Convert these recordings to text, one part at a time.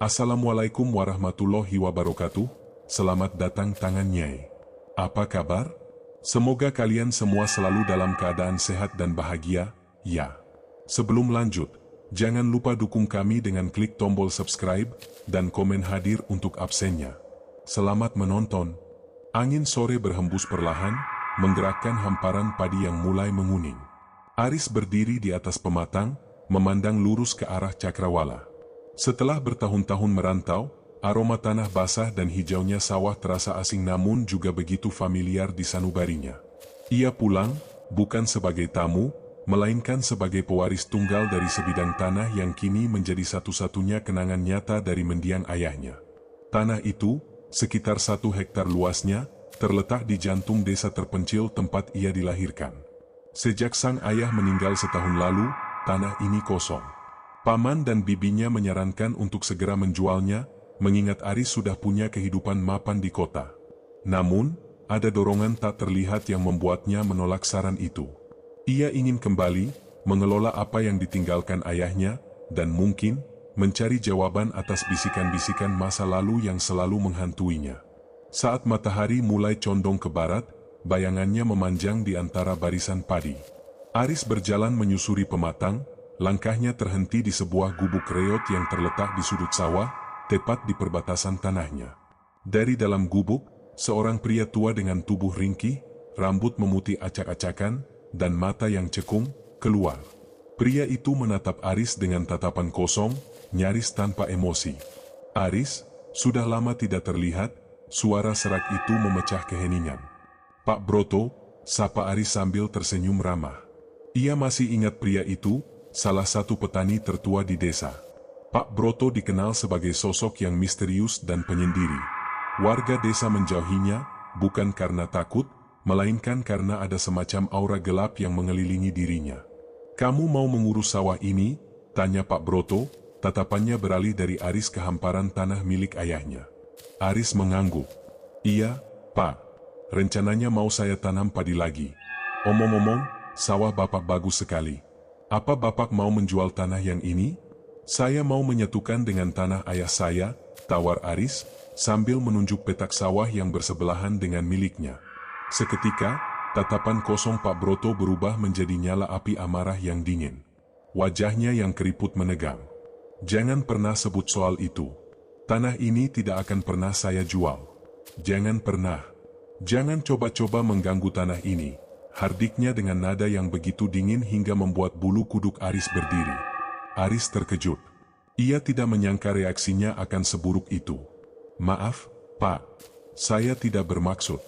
Assalamualaikum warahmatullahi wabarakatuh. Selamat datang tangan Nyai. Apa kabar? Semoga kalian semua selalu dalam keadaan sehat dan bahagia, ya. Sebelum lanjut, jangan lupa dukung kami dengan klik tombol subscribe dan komen hadir untuk absennya. Selamat menonton. Angin sore berhembus perlahan, menggerakkan hamparan padi yang mulai menguning. Aris berdiri di atas pematang, memandang lurus ke arah cakrawala. Setelah bertahun-tahun merantau, aroma tanah basah dan hijaunya sawah terasa asing namun juga begitu familiar di sanubarinya. Ia pulang, bukan sebagai tamu, melainkan sebagai pewaris tunggal dari sebidang tanah yang kini menjadi satu-satunya kenangan nyata dari mendiang ayahnya. Tanah itu, sekitar 1 hektar luasnya, terletak di jantung desa terpencil tempat ia dilahirkan. Sejak sang ayah meninggal setahun lalu, tanah ini kosong. Paman dan bibinya menyarankan untuk segera menjualnya, mengingat Aris sudah punya kehidupan mapan di kota. Namun, ada dorongan tak terlihat yang membuatnya menolak saran itu. Ia ingin kembali, mengelola apa yang ditinggalkan ayahnya, dan mungkin, mencari jawaban atas bisikan-bisikan masa lalu yang selalu menghantuinya. Saat matahari mulai condong ke barat, bayangannya memanjang di antara barisan padi. Aris berjalan menyusuri pematang, langkahnya terhenti di sebuah gubuk reot yang terletak di sudut sawah, tepat di perbatasan tanahnya. Dari dalam gubuk, seorang pria tua dengan tubuh ringkih, rambut memutih acak-acakan, dan mata yang cekung, keluar. Pria itu menatap Aris dengan tatapan kosong, nyaris tanpa emosi. Aris, sudah lama tidak terlihat, suara serak itu memecah keheningan. "Pak Broto," sapa Aris sambil tersenyum ramah. Ia masih ingat pria itu, salah satu petani tertua di desa. Pak Broto dikenal sebagai sosok yang misterius dan penyendiri. Warga desa menjauhinya, bukan karena takut, melainkan karena ada semacam aura gelap yang mengelilingi dirinya. "Kamu mau mengurus sawah ini?" tanya Pak Broto, tatapannya beralih dari Aris ke hamparan tanah milik ayahnya. Aris mengangguk. "Iya, Pak. Rencananya mau saya tanam padi lagi. Omong-omong, sawah Bapak bagus sekali. Apa Bapak mau menjual tanah yang ini?" "Saya mau menyatukan dengan tanah ayah saya," tawar Aris, sambil menunjuk petak sawah yang bersebelahan dengan miliknya. Seketika, tatapan kosong Pak Broto berubah menjadi nyala api amarah yang dingin. Wajahnya yang keriput menegang. "Jangan pernah sebut soal itu. Tanah ini tidak akan pernah saya jual. Jangan pernah. Jangan coba-coba mengganggu tanah ini," hardiknya dengan nada yang begitu dingin hingga membuat bulu kuduk Aris berdiri. Aris terkejut. Ia tidak menyangka reaksinya akan seburuk itu. "Maaf, Pak. Saya tidak bermaksud."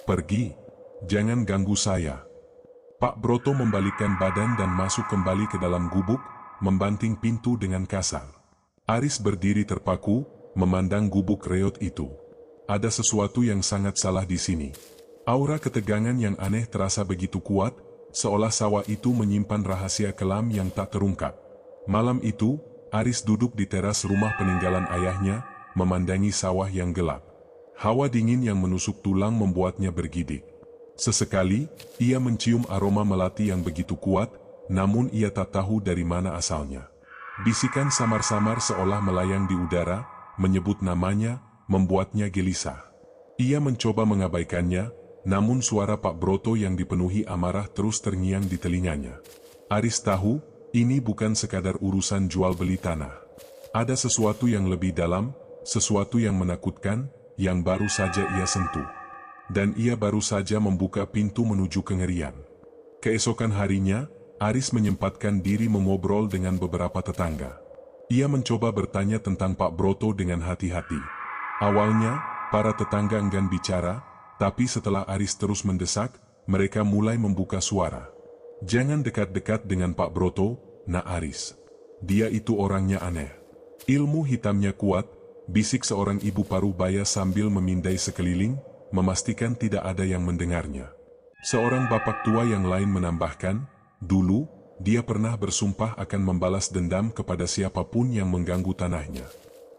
"Pergi. Jangan ganggu saya." Pak Broto membalikkan badan dan masuk kembali ke dalam gubuk, membanting pintu dengan kasar. Aris berdiri terpaku, memandang gubuk reot itu. Ada sesuatu yang sangat salah di sini. Aura ketegangan yang aneh terasa begitu kuat, seolah sawah itu menyimpan rahasia kelam yang tak terungkap. Malam itu, Aris duduk di teras rumah peninggalan ayahnya, memandangi sawah yang gelap. Hawa dingin yang menusuk tulang membuatnya bergidik. Sesekali, ia mencium aroma melati yang begitu kuat, namun ia tak tahu dari mana asalnya. Bisikan samar-samar seolah melayang di udara, menyebut namanya, membuatnya gelisah. Ia mencoba mengabaikannya, namun suara Pak Broto yang dipenuhi amarah terus terngiang di telinganya. Aris tahu, ini bukan sekadar urusan jual beli tanah. Ada sesuatu yang lebih dalam, sesuatu yang menakutkan, yang baru saja ia sentuh. Dan ia baru saja membuka pintu menuju kengerian. Keesokan harinya, Aris menyempatkan diri mengobrol dengan beberapa tetangga. Ia mencoba bertanya tentang Pak Broto dengan hati-hati. Awalnya, para tetangga enggan bicara, tapi setelah Aris terus mendesak, mereka mulai membuka suara. "Jangan dekat-dekat dengan Pak Broto, Nak Aris. Dia itu orangnya aneh. Ilmu hitamnya kuat," bisik seorang ibu parubaya sambil memindai sekeliling, memastikan tidak ada yang mendengarnya. Seorang bapak tua yang lain menambahkan, "Dulu, dia pernah bersumpah akan membalas dendam kepada siapapun yang mengganggu tanahnya.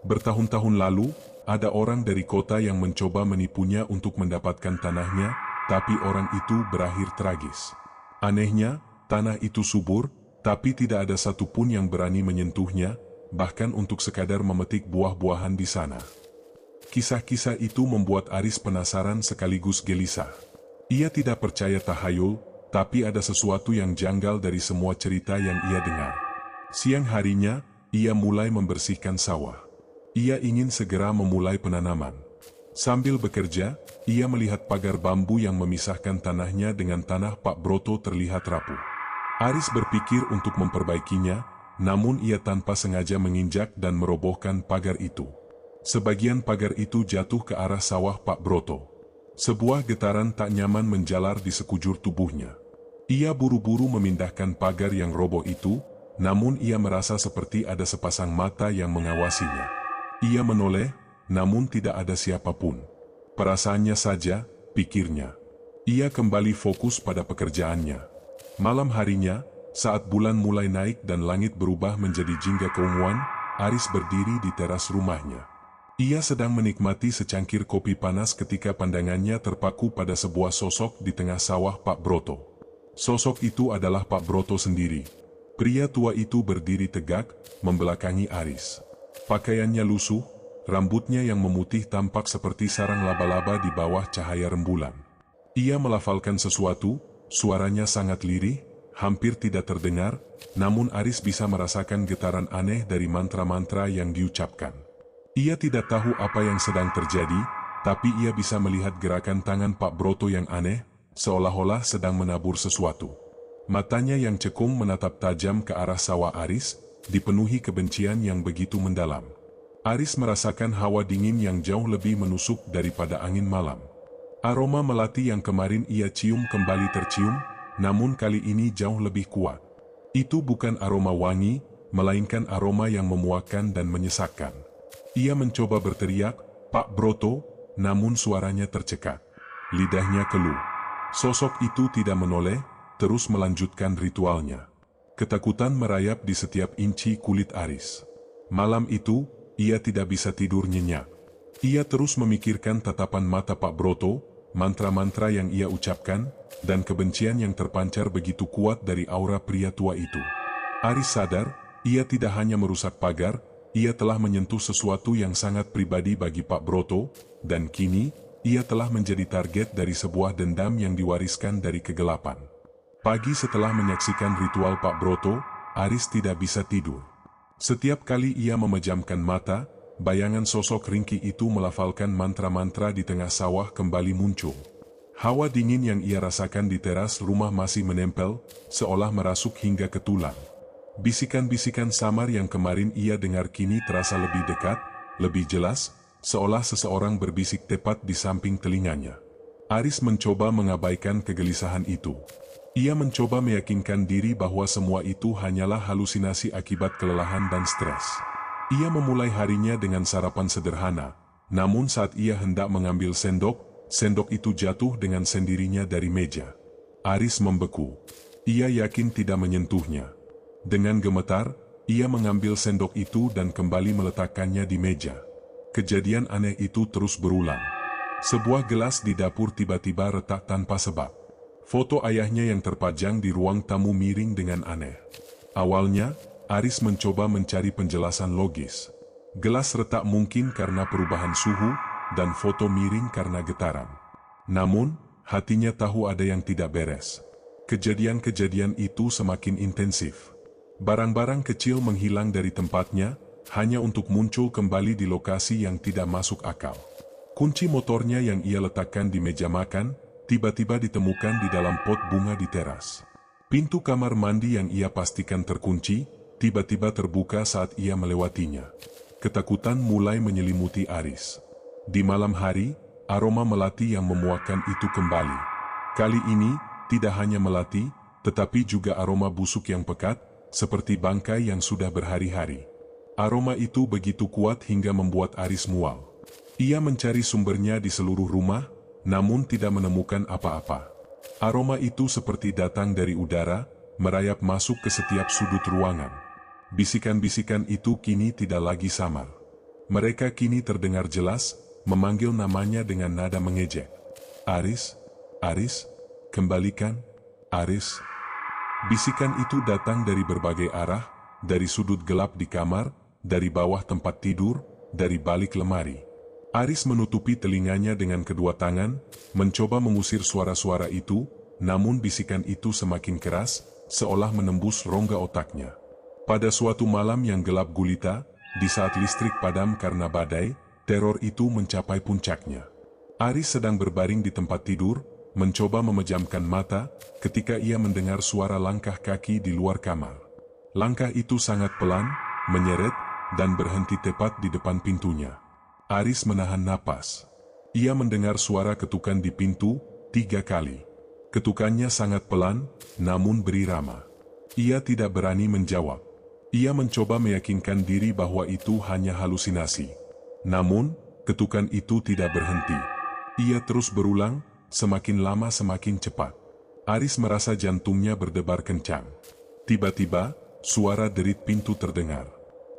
Bertahun-tahun lalu, ada orang dari kota yang mencoba menipunya untuk mendapatkan tanahnya, tapi orang itu berakhir tragis. Anehnya, tanah itu subur, tapi tidak ada satupun yang berani menyentuhnya, bahkan untuk sekadar memetik buah-buahan di sana. Kisah-kisah itu membuat Aris penasaran sekaligus gelisah. Ia tidak percaya tahayul, tapi ada sesuatu yang janggal dari semua cerita yang ia dengar. Siang harinya, ia mulai membersihkan sawah. Ia ingin segera memulai penanaman. Sambil bekerja, ia melihat pagar bambu yang memisahkan tanahnya dengan tanah Pak Broto terlihat rapuh. Aris berpikir untuk memperbaikinya, namun ia tanpa sengaja menginjak dan merobohkan pagar itu. Sebagian pagar itu jatuh ke arah sawah Pak Broto. Sebuah getaran tak nyaman menjalar di sekujur tubuhnya. Ia buru-buru memindahkan pagar yang roboh itu, namun ia merasa seperti ada sepasang mata yang mengawasinya. Ia menoleh, namun tidak ada siapapun. Perasaannya saja, pikirnya. Ia kembali fokus pada pekerjaannya. Malam harinya, saat bulan mulai naik dan langit berubah menjadi jingga keunguan, Aris berdiri di teras rumahnya. Ia sedang menikmati secangkir kopi panas ketika pandangannya terpaku pada sebuah sosok di tengah sawah Pak Broto. Sosok itu adalah Pak Broto sendiri. Pria tua itu berdiri tegak, membelakangi Aris. Pakaiannya lusuh, rambutnya yang memutih tampak seperti sarang laba-laba di bawah cahaya rembulan. Ia melafalkan sesuatu, suaranya sangat lirih, hampir tidak terdengar, namun Aris bisa merasakan getaran aneh dari mantra-mantra yang diucapkan. Ia tidak tahu apa yang sedang terjadi, tapi ia bisa melihat gerakan tangan Pak Broto yang aneh, seolah-olah sedang menabur sesuatu. Matanya yang cekung menatap tajam ke arah sawah Aris, dipenuhi kebencian yang begitu mendalam. Aris merasakan hawa dingin yang jauh lebih menusuk daripada angin malam. Aroma melati yang kemarin ia cium kembali tercium, namun kali ini jauh lebih kuat. Itu bukan aroma wangi, melainkan aroma yang memuakkan dan menyesakkan. Ia mencoba berteriak, "Pak Broto," namun suaranya tercekat. Lidahnya keluh. Sosok itu tidak menoleh, terus melanjutkan ritualnya. Ketakutan merayap di setiap inci kulit Aris. Malam itu, ia tidak bisa tidur nyenyak. Ia terus memikirkan tatapan mata Pak Broto, mantra-mantra yang ia ucapkan, dan kebencian yang terpancar begitu kuat dari aura pria tua itu. Aris sadar, ia tidak hanya merusak pagar, ia telah menyentuh sesuatu yang sangat pribadi bagi Pak Broto, dan kini, ia telah menjadi target dari sebuah dendam yang diwariskan dari kegelapan. Pagi setelah menyaksikan ritual Pak Broto, Aris tidak bisa tidur. Setiap kali ia memejamkan mata, bayangan sosok ringkih itu melafalkan mantra-mantra di tengah sawah kembali muncul. Hawa dingin yang ia rasakan di teras rumah masih menempel, seolah merasuk hingga ke tulang. Bisikan-bisikan samar yang kemarin ia dengar kini terasa lebih dekat, lebih jelas, seolah seseorang berbisik tepat di samping telinganya. Aris mencoba mengabaikan kegelisahan itu. Ia mencoba meyakinkan diri bahwa semua itu hanyalah halusinasi akibat kelelahan dan stres. Ia memulai harinya dengan sarapan sederhana, namun saat ia hendak mengambil sendok, sendok itu jatuh dengan sendirinya dari meja. Aris membeku. Ia yakin tidak menyentuhnya. Dengan gemetar, ia mengambil sendok itu dan kembali meletakkannya di meja. Kejadian aneh itu terus berulang. Sebuah gelas di dapur tiba-tiba retak tanpa sebab. Foto ayahnya yang terpajang di ruang tamu miring dengan aneh. Awalnya, Aris mencoba mencari penjelasan logis. Gelas retak mungkin karena perubahan suhu, dan foto miring karena getaran. Namun, hatinya tahu ada yang tidak beres. Kejadian-kejadian itu semakin intensif. Barang-barang kecil menghilang dari tempatnya, hanya untuk muncul kembali di lokasi yang tidak masuk akal. Kunci motornya yang ia letakkan di meja makan, tiba-tiba ditemukan di dalam pot bunga di teras. Pintu kamar mandi yang ia pastikan terkunci, tiba-tiba terbuka saat ia melewatinya. Ketakutan mulai menyelimuti Aris. Di malam hari, aroma melati yang memuakkan itu kembali. Kali ini, tidak hanya melati, tetapi juga aroma busuk yang pekat, seperti bangkai yang sudah berhari-hari. Aroma itu begitu kuat hingga membuat Aris mual. Ia mencari sumbernya di seluruh rumah, namun tidak menemukan apa-apa. Aroma itu seperti datang dari udara, merayap masuk ke setiap sudut ruangan. Bisikan-bisikan itu kini tidak lagi samar. Mereka kini terdengar jelas, memanggil namanya dengan nada mengejek. Aris, Aris, kembalikan, Aris. Bisikan itu datang dari berbagai arah, dari sudut gelap di kamar, dari bawah tempat tidur, dari balik lemari. Aris menutupi telinganya dengan kedua tangan, mencoba mengusir suara-suara itu, namun bisikan itu semakin keras, seolah menembus rongga otaknya. Pada suatu malam yang gelap gulita, di saat listrik padam karena badai, teror itu mencapai puncaknya. Aris sedang berbaring di tempat tidur, mencoba memejamkan mata, ketika ia mendengar suara langkah kaki di luar kamar. Langkah itu sangat pelan, menyeret, dan berhenti tepat di depan pintunya. Aris menahan napas. Ia mendengar suara ketukan di pintu 3 kali. Ketukannya sangat pelan, namun berirama. Ia tidak berani menjawab. Ia mencoba meyakinkan diri bahwa itu hanya halusinasi. Namun, ketukan itu tidak berhenti. Ia terus berulang, semakin lama semakin cepat. Aris merasa jantungnya berdebar kencang. Tiba-tiba, suara derit pintu terdengar.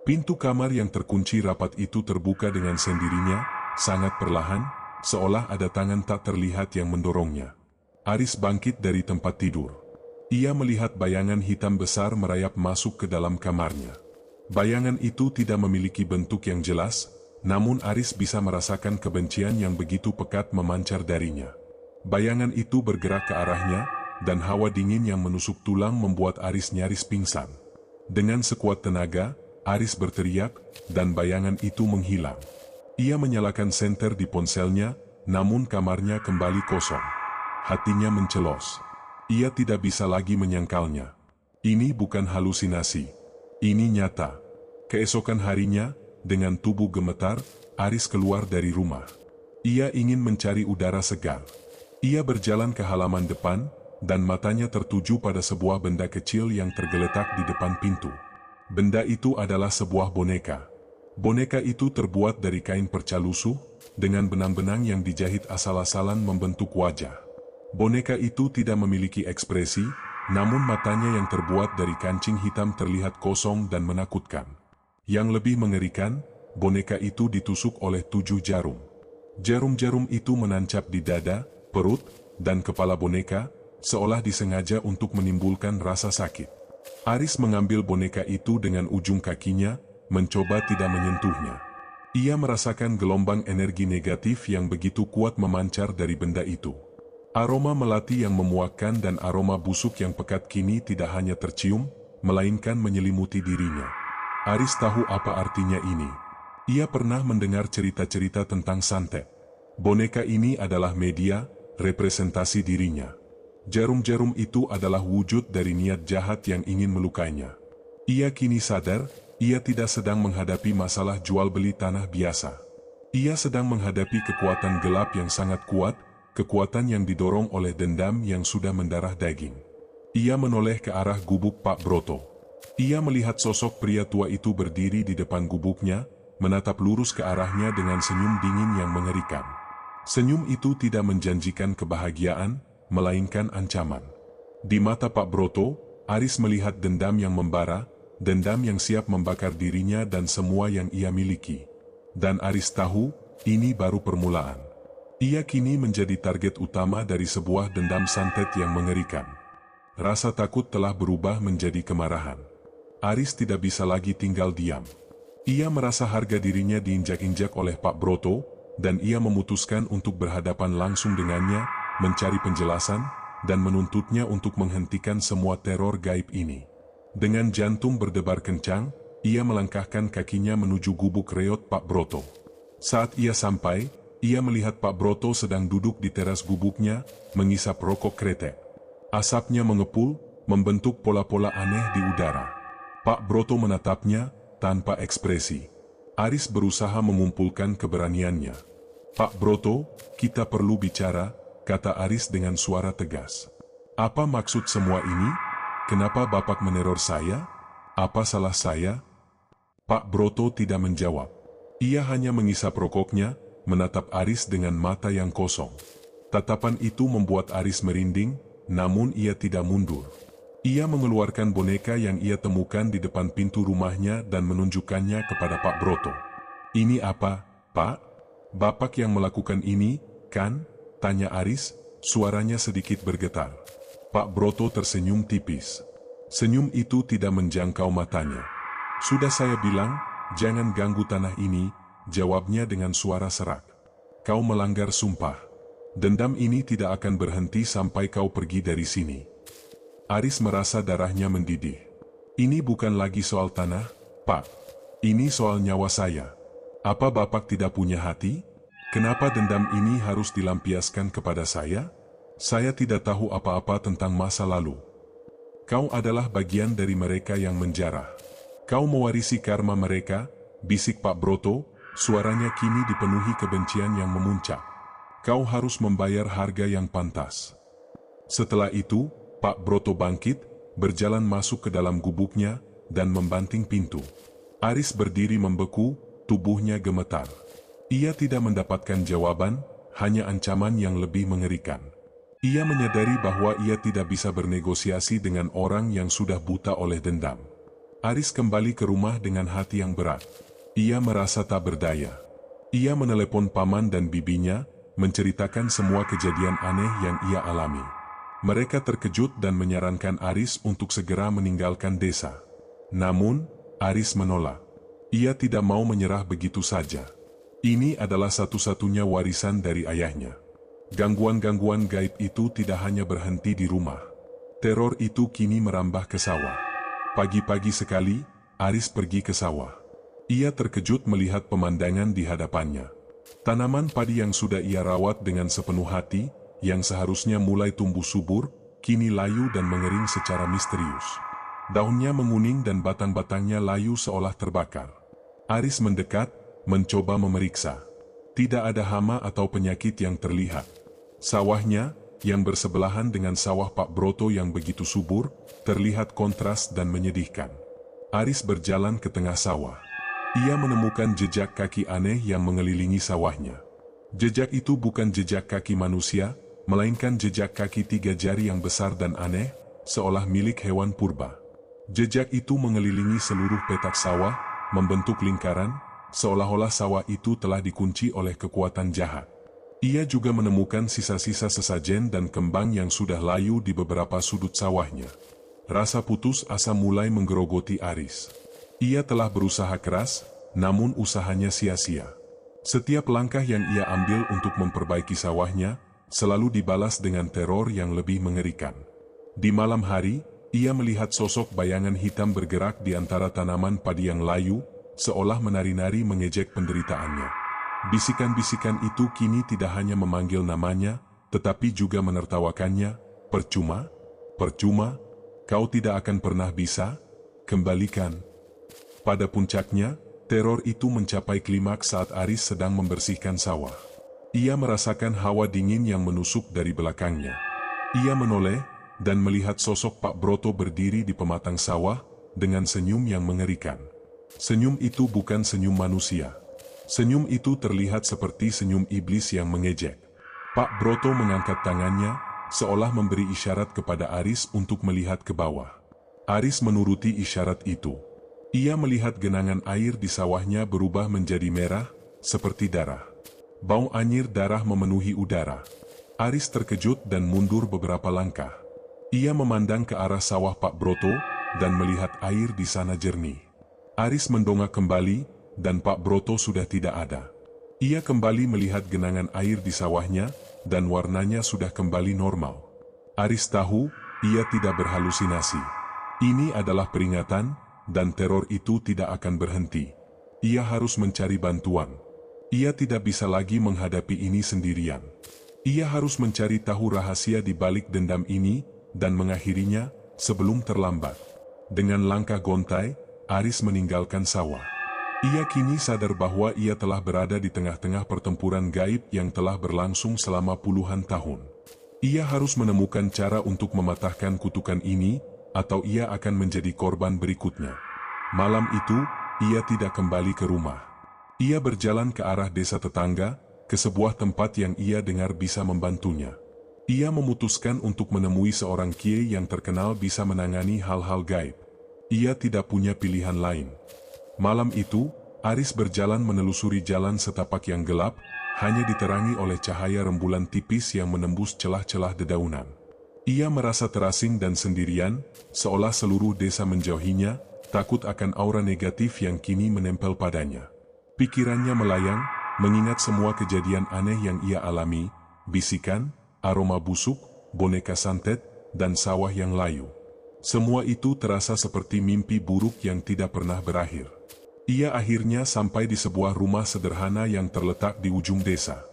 Pintu kamar yang terkunci rapat itu terbuka dengan sendirinya, sangat perlahan, seolah ada tangan tak terlihat yang mendorongnya. Aris bangkit dari tempat tidur. Ia melihat bayangan hitam besar merayap masuk ke dalam kamarnya. Bayangan itu tidak memiliki bentuk yang jelas, namun Aris bisa merasakan kebencian yang begitu pekat memancar darinya. Bayangan itu bergerak ke arahnya, dan hawa dingin yang menusuk tulang membuat Aris nyaris pingsan. Dengan sekuat tenaga, Aris berteriak, dan bayangan itu menghilang. Ia menyalakan senter di ponselnya, namun kamarnya kembali kosong. Hatinya mencelos. Ia tidak bisa lagi menyangkalnya. Ini bukan halusinasi. Ini nyata. Keesokan harinya, dengan tubuh gemetar, Aris keluar dari rumah. Ia ingin mencari udara segar. Ia berjalan ke halaman depan, dan matanya tertuju pada sebuah benda kecil yang tergeletak di depan pintu. Benda itu adalah sebuah boneka. Boneka itu terbuat dari kain perca lusuh, dengan benang-benang yang dijahit asal-asalan membentuk wajah. Boneka itu tidak memiliki ekspresi, namun matanya yang terbuat dari kancing hitam terlihat kosong dan menakutkan. Yang lebih mengerikan, boneka itu ditusuk oleh 7 jarum. Jarum-jarum itu menancap di dada, perut, dan kepala boneka, seolah disengaja untuk menimbulkan rasa sakit. Aris mengambil boneka itu dengan ujung kakinya, mencoba tidak menyentuhnya. Ia merasakan gelombang energi negatif yang begitu kuat memancar dari benda itu. Aroma melati yang memuakkan dan aroma busuk yang pekat kini tidak hanya tercium, melainkan menyelimuti dirinya. Aris tahu apa artinya ini. Ia pernah mendengar cerita-cerita tentang santet. Boneka ini adalah media, representasi dirinya. Jarum-jarum itu adalah wujud dari niat jahat yang ingin melukainya. Ia kini sadar, ia tidak sedang menghadapi masalah jual-beli tanah biasa. Ia sedang menghadapi kekuatan gelap yang sangat kuat, kekuatan yang didorong oleh dendam yang sudah mendarah daging. Ia menoleh ke arah gubuk Pak Broto. Ia melihat sosok pria tua itu berdiri di depan gubuknya, menatap lurus ke arahnya dengan senyum dingin yang mengerikan. Senyum itu tidak menjanjikan kebahagiaan, melainkan ancaman. Di mata Pak Broto, Aris melihat dendam yang membara, dendam yang siap membakar dirinya dan semua yang ia miliki. Dan Aris tahu, ini baru permulaan. Ia kini menjadi target utama dari sebuah dendam santet yang mengerikan. Rasa takut telah berubah menjadi kemarahan. Aris tidak bisa lagi tinggal diam. Ia merasa harga dirinya diinjak-injak oleh Pak Broto, dan ia memutuskan untuk berhadapan langsung dengannya, mencari penjelasan, dan menuntutnya untuk menghentikan semua teror gaib ini. Dengan jantung berdebar kencang, ia melangkahkan kakinya menuju gubuk reot Pak Broto. Saat ia sampai, ia melihat Pak Broto sedang duduk di teras gubuknya, mengisap rokok kretek. Asapnya mengepul, membentuk pola-pola aneh di udara. Pak Broto menatapnya, tanpa ekspresi. Aris berusaha mengumpulkan keberaniannya. "Pak Broto, kita perlu bicara," kata Aris dengan suara tegas. "Apa maksud semua ini? Kenapa Bapak meneror saya? Apa salah saya?" Pak Broto tidak menjawab. Ia hanya mengisap rokoknya, menatap Aris dengan mata yang kosong. Tatapan itu membuat Aris merinding, namun ia tidak mundur. Ia mengeluarkan boneka yang ia temukan di depan pintu rumahnya dan menunjukkannya kepada Pak Broto. "Ini apa, Pak? Bapak yang melakukan ini, kan?" tanya Aris, suaranya sedikit bergetar. Pak Broto tersenyum tipis. Senyum itu tidak menjangkau matanya. "Sudah saya bilang, "Jangan ganggu tanah ini," jawabnya dengan suara serak. "Kau melanggar sumpah. Dendam ini tidak akan berhenti sampai kau pergi dari sini." Aris merasa darahnya mendidih. "Ini bukan lagi soal tanah, Pak. Ini soal nyawa saya. Apa Bapak tidak punya hati? Kenapa dendam ini harus dilampiaskan kepada saya? Saya tidak tahu apa-apa tentang masa lalu. Kau adalah bagian dari mereka yang menjarah. Kau mewarisi karma mereka," bisik Pak Broto, suaranya kini dipenuhi kebencian yang memuncak. "Kau harus membayar harga yang pantas." Setelah itu, Pak Broto bangkit, berjalan masuk ke dalam gubuknya, dan membanting pintu. Aris berdiri membeku, tubuhnya gemetar. Ia tidak mendapatkan jawaban, hanya ancaman yang lebih mengerikan. Ia menyadari bahwa ia tidak bisa bernegosiasi dengan orang yang sudah buta oleh dendam. Aris kembali ke rumah dengan hati yang berat. Ia merasa tak berdaya. Ia menelepon paman dan bibinya, menceritakan semua kejadian aneh yang ia alami. Mereka terkejut dan menyarankan Aris untuk segera meninggalkan desa. Namun, Aris menolak. Ia tidak mau menyerah begitu saja. Ini adalah satu-satunya warisan dari ayahnya. Gangguan-gangguan gaib itu tidak hanya berhenti di rumah. Teror itu kini merambah ke sawah. Pagi-pagi sekali, Aris pergi ke sawah. Ia terkejut melihat pemandangan di hadapannya. Tanaman padi yang sudah ia rawat dengan sepenuh hati, yang seharusnya mulai tumbuh subur, kini layu dan mengering secara misterius. Daunnya menguning dan batang-batangnya layu seolah terbakar. Aris mendekat, mencoba memeriksa. Tidak ada hama atau penyakit yang terlihat. Sawahnya, yang bersebelahan dengan sawah Pak Broto yang begitu subur, terlihat kontras dan menyedihkan. Aris berjalan ke tengah sawah. Ia menemukan jejak kaki aneh yang mengelilingi sawahnya. Jejak itu bukan jejak kaki manusia, melainkan jejak kaki 3 jari yang besar dan aneh, seolah milik hewan purba. Jejak itu mengelilingi seluruh petak sawah, membentuk lingkaran, seolah-olah sawah itu telah dikunci oleh kekuatan jahat. Ia juga menemukan sisa-sisa sesajen dan kembang yang sudah layu di beberapa sudut sawahnya. Rasa putus asa mulai menggerogoti Aris. Ia telah berusaha keras, namun usahanya sia-sia. Setiap langkah yang ia ambil untuk memperbaiki sawahnya, selalu dibalas dengan teror yang lebih mengerikan. Di malam hari, ia melihat sosok bayangan hitam bergerak di antara tanaman padi yang layu, seolah menari-nari mengejek penderitaannya. Bisikan-bisikan itu kini tidak hanya memanggil namanya, tetapi juga menertawakannya. "Percuma, percuma, kau tidak akan pernah bisa, kembalikan." Pada puncaknya, teror itu mencapai klimaks saat Aris sedang membersihkan sawah. Ia merasakan hawa dingin yang menusuk dari belakangnya. Ia menoleh, dan melihat sosok Pak Broto berdiri di pematang sawah, dengan senyum yang mengerikan. Senyum itu bukan senyum manusia. Senyum itu terlihat seperti senyum iblis yang mengejek. Pak Broto mengangkat tangannya, seolah memberi isyarat kepada Aris untuk melihat ke bawah. Aris menuruti isyarat itu. Ia melihat genangan air di sawahnya berubah menjadi merah, seperti darah. Bau anyir darah memenuhi udara. Aris terkejut dan mundur beberapa langkah. Ia memandang ke arah sawah Pak Broto, dan melihat air di sana jernih. Aris mendongak kembali, dan Pak Broto sudah tidak ada. Ia kembali melihat genangan air di sawahnya, dan warnanya sudah kembali normal. Aris tahu, ia tidak berhalusinasi. Ini adalah peringatan, dan teror itu tidak akan berhenti. Ia harus mencari bantuan. Ia tidak bisa lagi menghadapi ini sendirian. Ia harus mencari tahu rahasia di balik dendam ini, dan mengakhirinya, sebelum terlambat. Dengan langkah gontai, Aris meninggalkan sawah. Ia kini sadar bahwa ia telah berada di tengah-tengah pertempuran gaib yang telah berlangsung selama puluhan tahun. Ia harus menemukan cara untuk mematahkan kutukan ini, atau ia akan menjadi korban berikutnya. Malam itu, ia tidak kembali ke rumah. Ia berjalan ke arah desa tetangga, ke sebuah tempat yang ia dengar bisa membantunya. Ia memutuskan untuk menemui seorang kiai yang terkenal bisa menangani hal-hal gaib. Ia tidak punya pilihan lain. Malam itu, Aris berjalan menelusuri jalan setapak yang gelap, hanya diterangi oleh cahaya rembulan tipis yang menembus celah-celah dedaunan. Ia merasa terasing dan sendirian, seolah seluruh desa menjauhinya, takut akan aura negatif yang kini menempel padanya. Pikirannya melayang, mengingat semua kejadian aneh yang ia alami, bisikan, aroma busuk, boneka santet, dan sawah yang layu. Semua itu terasa seperti mimpi buruk yang tidak pernah berakhir. Ia akhirnya sampai di sebuah rumah sederhana yang terletak di ujung desa.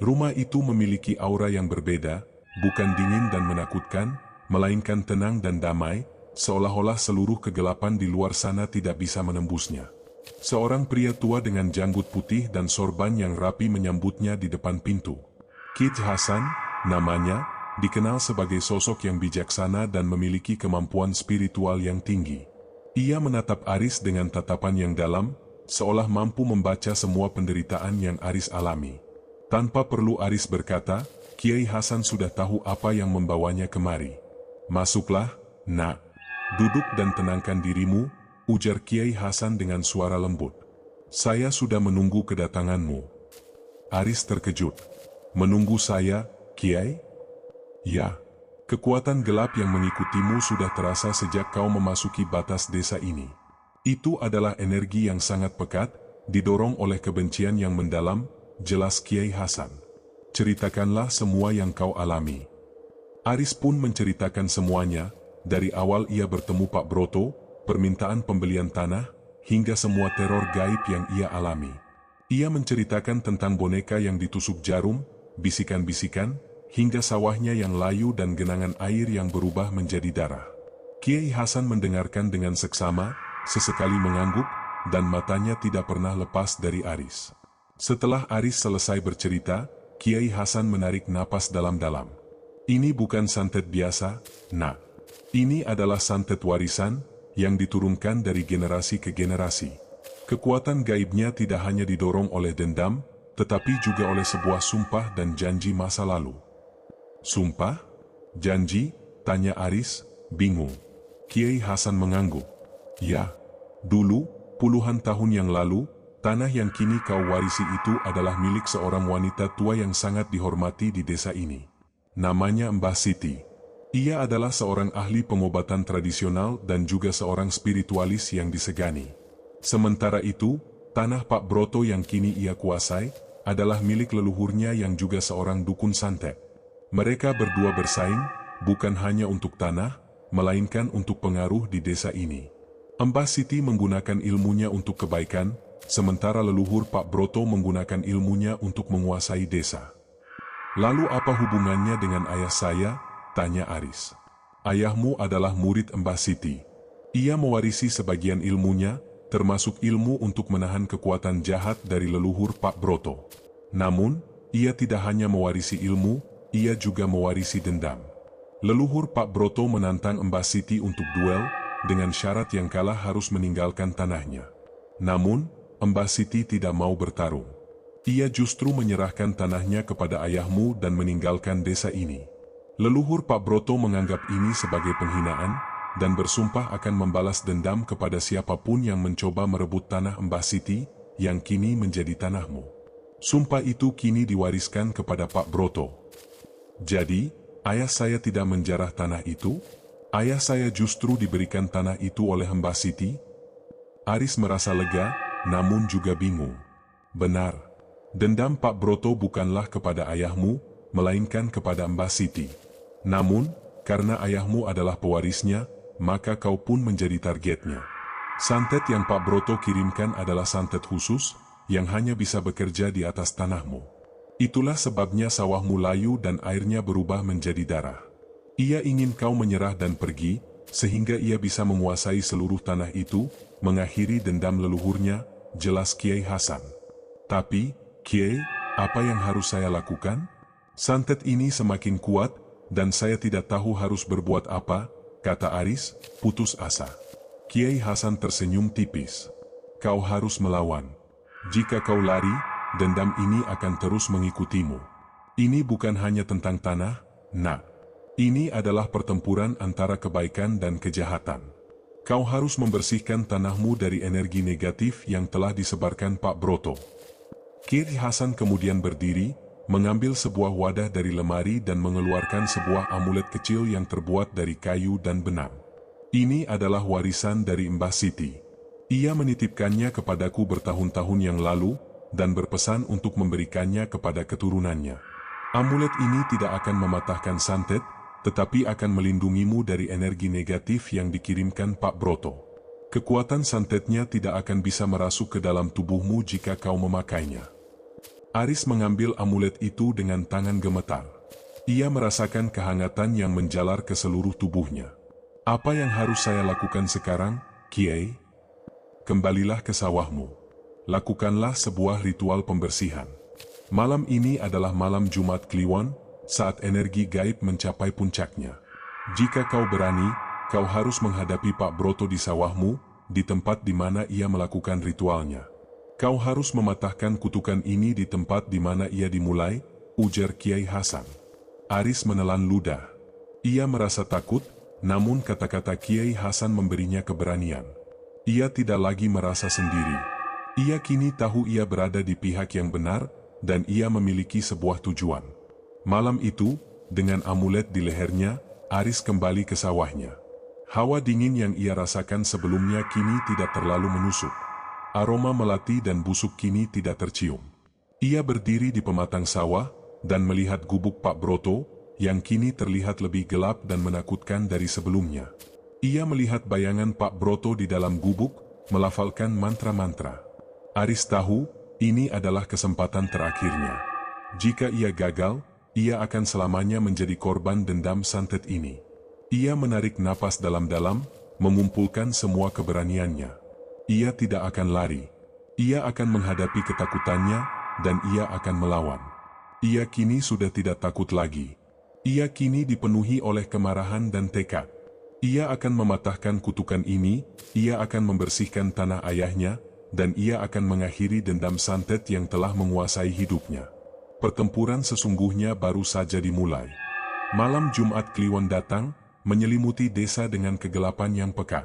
Rumah itu memiliki aura yang berbeda, bukan dingin dan menakutkan, melainkan tenang dan damai, seolah-olah seluruh kegelapan di luar sana tidak bisa menembusnya. Seorang pria tua dengan janggut putih dan sorban yang rapi menyambutnya di depan pintu. Kid Hasan, namanya, dikenal sebagai sosok yang bijaksana dan memiliki kemampuan spiritual yang tinggi. Ia menatap Aris dengan tatapan yang dalam, seolah mampu membaca semua penderitaan yang Aris alami. Tanpa perlu Aris berkata, Kiai Hasan sudah tahu apa yang membawanya kemari. "Masuklah, nak. Duduk dan tenangkan dirimu," ujar Kiai Hasan dengan suara lembut. "Saya sudah menunggu kedatanganmu." Aris terkejut. "Menunggu saya, Kiai?" "Ya, kekuatan gelap yang mengikutimu sudah terasa sejak kau memasuki batas desa ini. Itu adalah energi yang sangat pekat, didorong oleh kebencian yang mendalam," jelas Kiai Hasan. "Ceritakanlah semua yang kau alami." Aris pun menceritakan semuanya, dari awal ia bertemu Pak Broto, permintaan pembelian tanah, hingga semua teror gaib yang ia alami. Ia menceritakan tentang boneka yang ditusuk jarum, bisikan-bisikan, hingga sawahnya yang layu dan genangan air yang berubah menjadi darah. Kiai Hasan mendengarkan dengan seksama, sesekali mengangguk, dan matanya tidak pernah lepas dari Aris. Setelah Aris selesai bercerita, Kiai Hasan menarik napas dalam-dalam. "Ini bukan santet biasa, nak. Ini adalah santet warisan, yang diturunkan dari generasi ke generasi. Kekuatan gaibnya tidak hanya didorong oleh dendam, tetapi juga oleh sebuah sumpah dan janji masa lalu." "Sumpah? Janji?" tanya Aris, bingung. Kiai Hasan mengangguk. "Ya, dulu, puluhan tahun yang lalu, tanah yang kini kau warisi itu adalah milik seorang wanita tua yang sangat dihormati di desa ini. Namanya Mbah Siti. Ia adalah seorang ahli pengobatan tradisional dan juga seorang spiritualis yang disegani. Sementara itu, tanah Pak Broto yang kini ia kuasai, adalah milik leluhurnya yang juga seorang dukun santet. Mereka berdua bersaing, bukan hanya untuk tanah, melainkan untuk pengaruh di desa ini. Mbah Siti menggunakan ilmunya untuk kebaikan, sementara leluhur Pak Broto menggunakan ilmunya untuk menguasai desa." "Lalu apa hubungannya dengan ayah saya?" tanya Aris. "Ayahmu adalah murid Mbah Siti. Ia mewarisi sebagian ilmunya, termasuk ilmu untuk menahan kekuatan jahat dari leluhur Pak Broto. Namun, ia tidak hanya mewarisi ilmu, ia juga mewarisi dendam. Leluhur Pak Broto menantang Mbah Siti untuk duel, dengan syarat yang kalah harus meninggalkan tanahnya. Namun, Mbah Siti tidak mau bertarung. Ia justru menyerahkan tanahnya kepada ayahmu dan meninggalkan desa ini. Leluhur Pak Broto menganggap ini sebagai penghinaan, dan bersumpah akan membalas dendam kepada siapapun yang mencoba merebut tanah Mbah Siti, yang kini menjadi tanahmu. Sumpah itu kini diwariskan kepada Pak Broto. Jadi, ayah saya tidak menjarah tanah itu? Ayah saya justru diberikan tanah itu oleh Mbah Siti?" Aris merasa lega, namun juga bingung. Benar. Dendam Pak Broto bukanlah kepada ayahmu, melainkan kepada Mbah Siti. Namun, karena ayahmu adalah pewarisnya, maka kau pun menjadi targetnya. Santet yang Pak Broto kirimkan adalah santet khusus, yang hanya bisa bekerja di atas tanahmu. Itulah sebabnya sawahmu layu dan airnya berubah menjadi darah. Ia ingin kau menyerah dan pergi, sehingga ia bisa menguasai seluruh tanah itu, mengakhiri dendam leluhurnya, jelas Kiai Hasan. "Tapi, Kiai, apa yang harus saya lakukan? Santet ini semakin kuat, dan saya tidak tahu harus berbuat apa," kata Aris, putus asa. Kiai Hasan tersenyum tipis. "Kau harus melawan. Jika kau lari, dendam ini akan terus mengikutimu. Ini bukan hanya tentang tanah, nak. Ini adalah pertempuran antara kebaikan dan kejahatan. Kau harus membersihkan tanahmu dari energi negatif yang telah disebarkan Pak Broto." Kiai Hasan kemudian berdiri, mengambil sebuah wadah dari lemari dan mengeluarkan sebuah amulet kecil yang terbuat dari kayu dan benang. Ini adalah warisan dari Mbah Siti. Ia menitipkannya kepadaku bertahun-tahun yang lalu, dan berpesan untuk memberikannya kepada keturunannya. Amulet ini tidak akan mematahkan santet, tetapi akan melindungimu dari energi negatif yang dikirimkan Pak Broto. Kekuatan santetnya tidak akan bisa merasuk ke dalam tubuhmu jika kau memakainya. Aris mengambil amulet itu dengan tangan gemetar. Ia merasakan kehangatan yang menjalar ke seluruh tubuhnya. Apa yang harus saya lakukan sekarang, Kiai? Kembalilah ke sawahmu. Lakukanlah sebuah ritual pembersihan. Malam ini adalah malam Jumat Kliwon, saat energi gaib mencapai puncaknya. Jika kau berani, kau harus menghadapi Pak Broto di sawahmu, di tempat di mana ia melakukan ritualnya. Kau harus mematahkan kutukan ini di tempat di mana ia dimulai, ujar Kiai Hasan. Aris menelan ludah. Ia merasa takut, namun kata-kata Kiai Hasan memberinya keberanian. Ia tidak lagi merasa sendiri. Ia kini tahu ia berada di pihak yang benar, dan ia memiliki sebuah tujuan. Malam itu, dengan amulet di lehernya, Aris kembali ke sawahnya. Hawa dingin yang ia rasakan sebelumnya kini tidak terlalu menusuk. Aroma melati dan busuk kini tidak tercium. Ia berdiri di pematang sawah, dan melihat gubuk Pak Broto, yang kini terlihat lebih gelap dan menakutkan dari sebelumnya. Ia melihat bayangan Pak Broto di dalam gubuk, melafalkan mantra-mantra. Aris tahu, ini adalah kesempatan terakhirnya. Jika ia gagal, ia akan selamanya menjadi korban dendam santet ini. Ia menarik napas dalam-dalam, mengumpulkan semua keberaniannya. Ia tidak akan lari. Ia akan menghadapi ketakutannya, dan ia akan melawan. Ia kini sudah tidak takut lagi. Ia kini dipenuhi oleh kemarahan dan tekad. Ia akan mematahkan kutukan ini, ia akan membersihkan tanah ayahnya, dan ia akan mengakhiri dendam santet yang telah menguasai hidupnya. Pertempuran sesungguhnya baru saja dimulai. Malam Jumat Kliwon datang, menyelimuti desa dengan kegelapan yang pekat.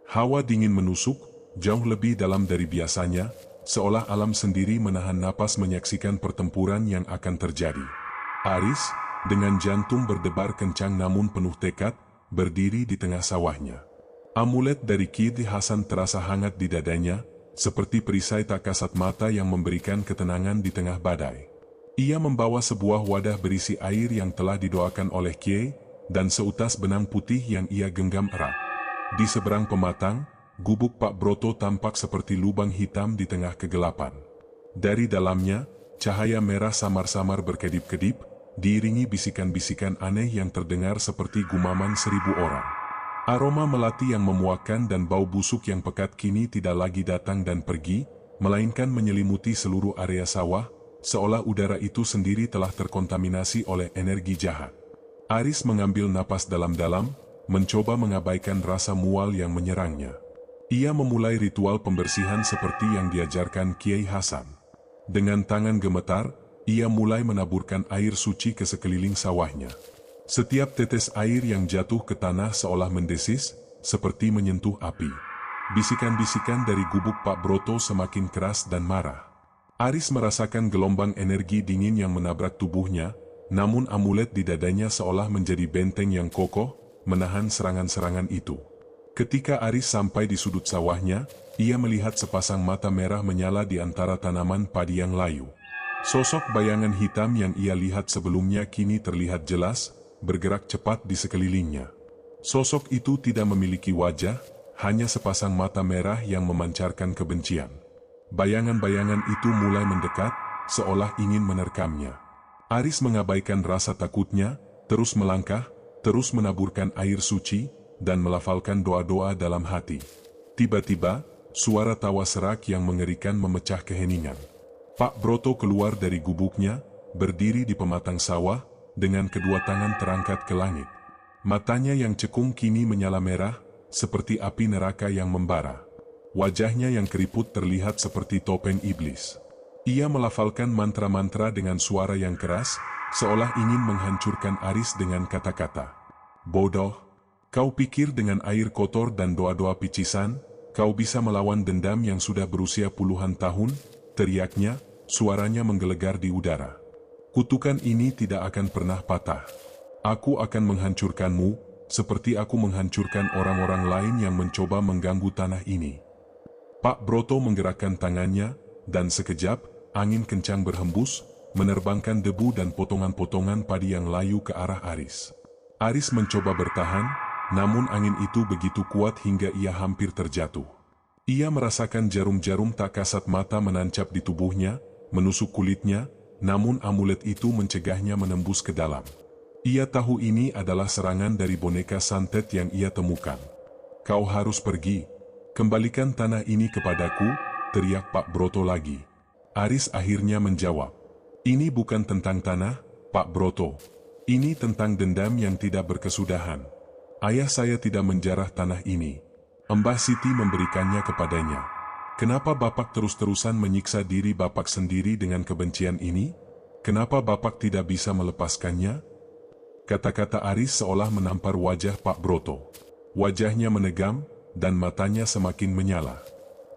Hawa dingin menusuk, jauh lebih dalam dari biasanya, seolah alam sendiri menahan napas menyaksikan pertempuran yang akan terjadi. Aris, dengan jantung berdebar kencang namun penuh tekad, berdiri di tengah sawahnya. Amulet dari Kiai Hasan terasa hangat di dadanya, seperti perisai tak kasat mata yang memberikan ketenangan di tengah badai. Ia membawa sebuah wadah berisi air yang telah didoakan oleh Kiai, dan seutas benang putih yang ia genggam erat. Di seberang pematang, gubuk Pak Broto tampak seperti lubang hitam di tengah kegelapan. Dari dalamnya, cahaya merah samar-samar berkedip-kedip, diiringi bisikan-bisikan aneh yang terdengar seperti gumaman 1000 orang. Aroma melati yang memuakkan dan bau busuk yang pekat kini tidak lagi datang dan pergi, melainkan menyelimuti seluruh area sawah, seolah udara itu sendiri telah terkontaminasi oleh energi jahat. Aris mengambil napas dalam-dalam, mencoba mengabaikan rasa mual yang menyerangnya. Ia memulai ritual pembersihan seperti yang diajarkan Kiai Hasan. Dengan tangan gemetar, ia mulai menaburkan air suci ke sekeliling sawahnya. Setiap tetes air yang jatuh ke tanah seolah mendesis, seperti menyentuh api. Bisikan-bisikan dari gubuk Pak Broto semakin keras dan marah. Aris merasakan gelombang energi dingin yang menabrak tubuhnya, namun amulet di dadanya seolah menjadi benteng yang kokoh, menahan serangan-serangan itu. Ketika Aris sampai di sudut sawahnya, ia melihat sepasang mata merah menyala di antara tanaman padi yang layu. Sosok bayangan hitam yang ia lihat sebelumnya kini terlihat jelas, bergerak cepat di sekelilingnya. Sosok itu tidak memiliki wajah, hanya sepasang mata merah yang memancarkan kebencian. Bayangan-bayangan itu mulai mendekat, seolah ingin menerkamnya. Aris mengabaikan rasa takutnya, terus melangkah, terus menaburkan air suci, dan melafalkan doa-doa dalam hati. Tiba-tiba, suara tawa serak yang mengerikan memecah keheningan. Pak Broto keluar dari gubuknya, berdiri di pematang sawah, dengan kedua tangan terangkat ke langit. Matanya yang cekung kini menyala merah, seperti api neraka yang membara. Wajahnya yang keriput terlihat seperti topeng iblis. Ia melafalkan mantra-mantra dengan suara yang keras, seolah ingin menghancurkan Aris dengan kata-kata. Bodoh, kau pikir dengan air kotor dan doa-doa picisan, kau bisa melawan dendam yang sudah berusia puluhan tahun? Teriaknya, suaranya menggelegar di udara. Kutukan ini tidak akan pernah patah. Aku akan menghancurkanmu, seperti aku menghancurkan orang-orang lain yang mencoba mengganggu tanah ini. Pak Broto menggerakkan tangannya, dan sekejap, angin kencang berhembus, menerbangkan debu dan potongan-potongan padi yang layu ke arah Aris. Aris mencoba bertahan, namun angin itu begitu kuat hingga ia hampir terjatuh. Ia merasakan jarum-jarum tak kasat mata menancap di tubuhnya, menusuk kulitnya, namun amulet itu mencegahnya menembus ke dalam. Ia tahu ini adalah serangan dari boneka santet yang ia temukan. "Kau harus pergi. Kembalikan tanah ini kepadaku," teriak Pak Broto lagi. Aris akhirnya menjawab, "Ini bukan tentang tanah, Pak Broto. Ini tentang dendam yang tidak berkesudahan. Ayah saya tidak menjarah tanah ini. Mbah Siti memberikannya kepadanya. Kenapa Bapak terus-terusan menyiksa diri Bapak sendiri dengan kebencian ini? Kenapa Bapak tidak bisa melepaskannya?" Kata-kata Aris seolah menampar wajah Pak Broto. Wajahnya menegam, dan matanya semakin menyala.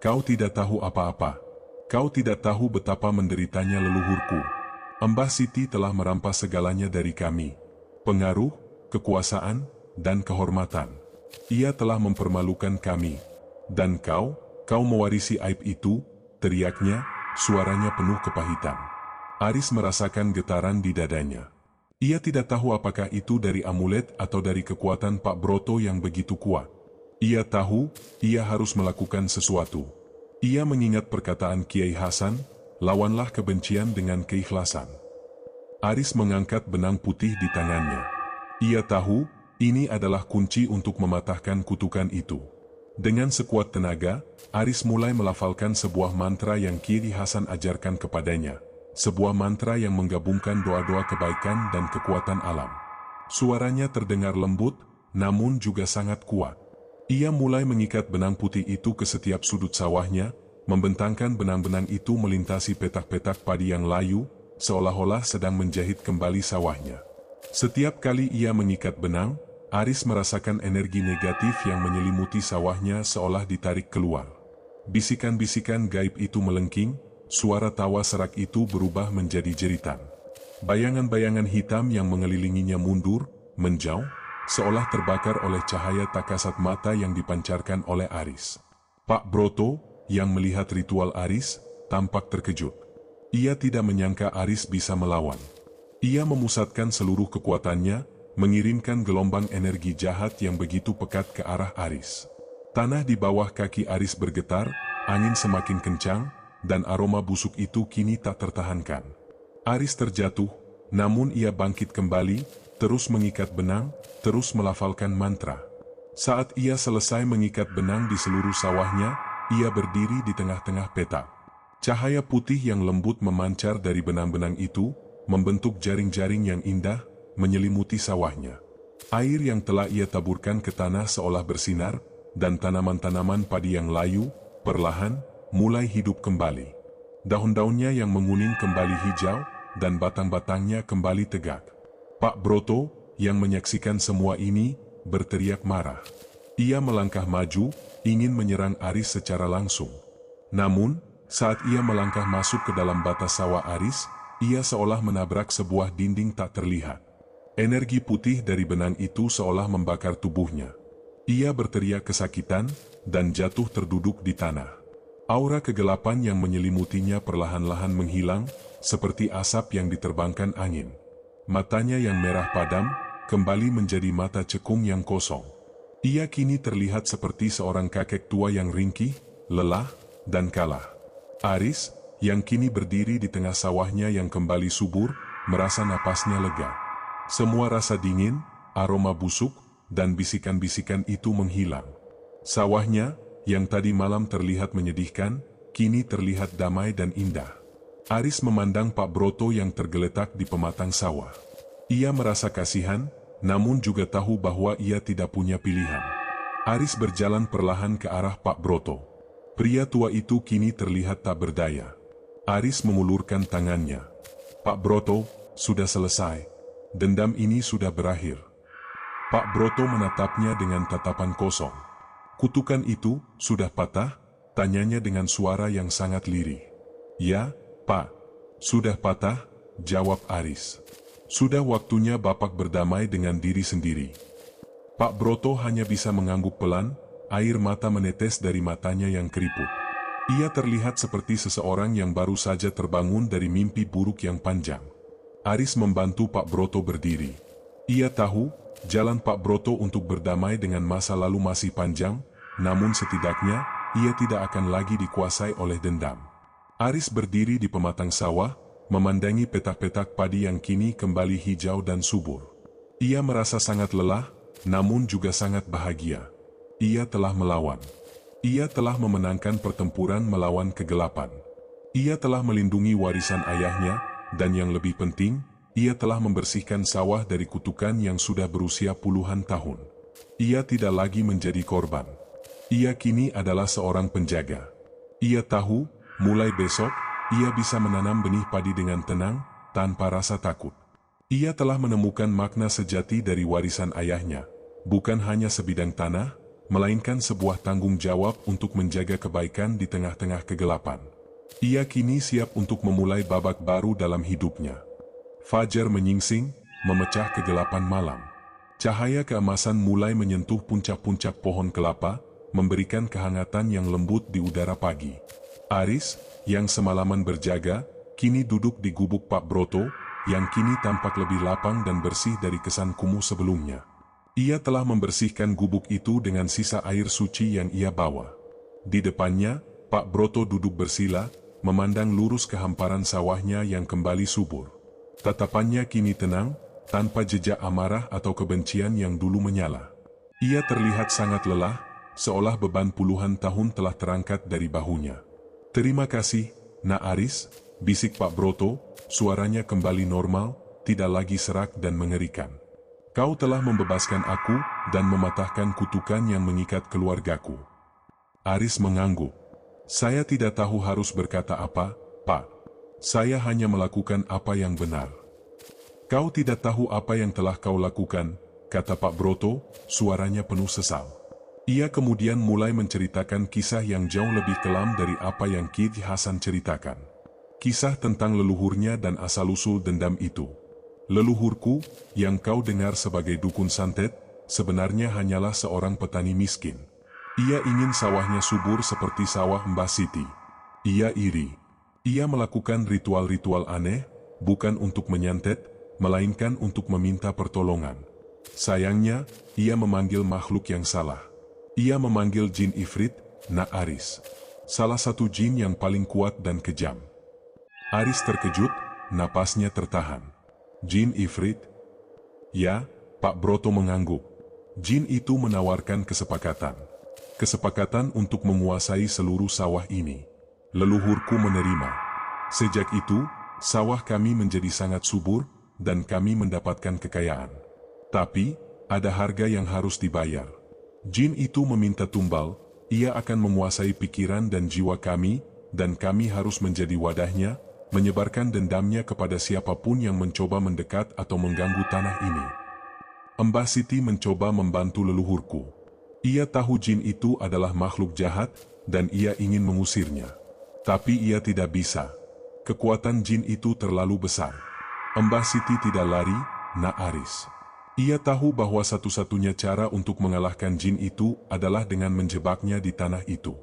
"Kau tidak tahu apa-apa. Kau tidak tahu betapa menderitanya leluhurku. Mbah Siti telah merampas segalanya dari kami. Pengaruh, kekuasaan, dan kehormatan. Ia telah mempermalukan kami. Dan kau mewarisi aib itu," teriaknya, suaranya penuh kepahitan. Aris merasakan getaran di dadanya. Ia tidak tahu apakah itu dari amulet atau dari kekuatan Pak Broto yang begitu kuat. Ia tahu, ia harus melakukan sesuatu. Ia mengingat perkataan Kiai Hasan, "Lawanlah kebencian dengan keikhlasan." Aris mengangkat benang putih di tangannya. Ia tahu, ini adalah kunci untuk mematahkan kutukan itu. Dengan sekuat tenaga, Aris mulai melafalkan sebuah mantra yang Kiai Hasan ajarkan kepadanya. Sebuah mantra yang menggabungkan doa-doa kebaikan dan kekuatan alam. Suaranya terdengar lembut, namun juga sangat kuat. Ia mulai mengikat benang putih itu ke setiap sudut sawahnya, membentangkan benang-benang itu melintasi petak-petak padi yang layu, seolah-olah sedang menjahit kembali sawahnya. Setiap kali ia mengikat benang, Aris merasakan energi negatif yang menyelimuti sawahnya seolah ditarik keluar. Bisikan-bisikan gaib itu melengking, suara tawa serak itu berubah menjadi jeritan. Bayangan-bayangan hitam yang mengelilinginya mundur, menjauh, seolah terbakar oleh cahaya tak kasat mata yang dipancarkan oleh Aris. Pak Broto, yang melihat ritual Aris, tampak terkejut. Ia tidak menyangka Aris bisa melawan. Ia memusatkan seluruh kekuatannya, mengirimkan gelombang energi jahat yang begitu pekat ke arah Aris. Tanah di bawah kaki Aris bergetar, angin semakin kencang, dan aroma busuk itu kini tak tertahankan. Aris terjatuh, namun ia bangkit kembali, terus mengikat benang, terus melafalkan mantra. Saat ia selesai mengikat benang di seluruh sawahnya, ia berdiri di tengah-tengah petak. Cahaya putih yang lembut memancar dari benang-benang itu, membentuk jaring-jaring yang indah, menyelimuti sawahnya. Air yang telah ia taburkan ke tanah seolah bersinar, dan tanaman-tanaman padi yang layu, perlahan, mulai hidup kembali. Daun-daunnya yang menguning kembali hijau, dan batang-batangnya kembali tegak. Pak Broto, yang menyaksikan semua ini, berteriak marah. Ia melangkah maju, ingin menyerang Aris secara langsung. Namun, saat ia melangkah masuk ke dalam batas sawah Aris, ia seolah menabrak sebuah dinding tak terlihat. Energi putih dari benang itu seolah membakar tubuhnya. Ia berteriak kesakitan, dan jatuh terduduk di tanah. Aura kegelapan yang menyelimutinya perlahan-lahan menghilang, seperti asap yang diterbangkan angin. Matanya yang merah padam, kembali menjadi mata cekung yang kosong. Ia kini terlihat seperti seorang kakek tua yang ringkih, lelah, dan kalah. Aris, yang kini berdiri di tengah sawahnya yang kembali subur, merasa napasnya lega. Semua rasa dingin, aroma busuk, dan bisikan-bisikan itu menghilang. Sawahnya, yang tadi malam terlihat menyedihkan, kini terlihat damai dan indah. Aris memandang Pak Broto yang tergeletak di pematang sawah. Ia merasa kasihan, namun juga tahu bahwa ia tidak punya pilihan. Aris berjalan perlahan ke arah Pak Broto. Pria tua itu kini terlihat tak berdaya. Aris mengulurkan tangannya. "Pak Broto, sudah selesai. Dendam ini sudah berakhir." Pak Broto menatapnya dengan tatapan kosong. "Kutukan itu sudah patah?" tanyanya dengan suara yang sangat lirih. "Ya, Pak. Sudah patah," jawab Aris. "Sudah waktunya Bapak berdamai dengan diri sendiri." Pak Broto hanya bisa mengangguk pelan, air mata menetes dari matanya yang keriput. Ia terlihat seperti seseorang yang baru saja terbangun dari mimpi buruk yang panjang. Aris membantu Pak Broto berdiri. Ia tahu, jalan Pak Broto untuk berdamai dengan masa lalu masih panjang, namun setidaknya, ia tidak akan lagi dikuasai oleh dendam. Aris berdiri di pematang sawah, memandangi petak-petak padi yang kini kembali hijau dan subur. Ia merasa sangat lelah, namun juga sangat bahagia. Ia telah melawan. Ia telah memenangkan pertempuran melawan kegelapan. Ia telah melindungi warisan ayahnya, dan yang lebih penting, ia telah membersihkan sawah dari kutukan yang sudah berusia puluhan tahun. Ia tidak lagi menjadi korban. Ia kini adalah seorang penjaga. Ia tahu, mulai besok, ia bisa menanam benih padi dengan tenang, tanpa rasa takut. Ia telah menemukan makna sejati dari warisan ayahnya, bukan hanya sebidang tanah, melainkan sebuah tanggung jawab untuk menjaga kebaikan di tengah-tengah kegelapan. Ia kini siap untuk memulai babak baru dalam hidupnya. Fajar menyingsing, memecah kegelapan malam. Cahaya keemasan mulai menyentuh puncak-puncak pohon kelapa, memberikan kehangatan yang lembut di udara pagi. Aris, yang semalaman berjaga, kini duduk di gubuk Pak Broto, yang kini tampak lebih lapang dan bersih dari kesan kumuh sebelumnya. Ia telah membersihkan gubuk itu dengan sisa air suci yang ia bawa. Di depannya, Pak Broto duduk bersila, memandang lurus ke hamparan sawahnya yang kembali subur. Tatapannya kini tenang, tanpa jejak amarah atau kebencian yang dulu menyala. Ia terlihat sangat lelah, seolah beban puluhan tahun telah terangkat dari bahunya. "Terima kasih, Nak Aris," bisik Pak Broto, suaranya kembali normal, tidak lagi serak dan mengerikan. "Kau telah membebaskan aku dan mematahkan kutukan yang mengikat keluargaku." Aris mengangguk. "Saya tidak tahu harus berkata apa, Pak. Saya hanya melakukan apa yang benar." "Kau tidak tahu apa yang telah kau lakukan," kata Pak Broto, suaranya penuh sesal. Ia kemudian mulai menceritakan kisah yang jauh lebih kelam dari apa yang Ki Hasan ceritakan. Kisah tentang leluhurnya dan asal-usul dendam itu. "Leluhurku, yang kau dengar sebagai dukun santet, sebenarnya hanyalah seorang petani miskin. Ia ingin sawahnya subur seperti sawah Mbah Siti. Ia iri. Ia melakukan ritual-ritual aneh, bukan untuk menyantet, melainkan untuk meminta pertolongan. Sayangnya, ia memanggil makhluk yang salah. Ia memanggil jin ifrit, Nak Aris. Salah satu jin yang paling kuat dan kejam." Aris terkejut, napasnya tertahan. "Jin ifrit?" "Ya," Pak Broto mengangguk. "Jin itu menawarkan kesepakatan. Kesepakatan untuk menguasai seluruh sawah ini. Leluhurku menerima. Sejak itu, sawah kami menjadi sangat subur, dan kami mendapatkan kekayaan. Tapi, ada harga yang harus dibayar. Jin itu meminta tumbal, ia akan menguasai pikiran dan jiwa kami, dan kami harus menjadi wadahnya, menyebarkan dendamnya kepada siapapun yang mencoba mendekat atau mengganggu tanah ini. Mbah Siti mencoba membantu leluhurku. Ia tahu jin itu adalah makhluk jahat, dan ia ingin mengusirnya. Tapi ia tidak bisa. Kekuatan jin itu terlalu besar. Mbah Siti tidak lari, Nak Aris. Ia tahu bahwa satu-satunya cara untuk mengalahkan jin itu adalah dengan menjebaknya di tanah itu.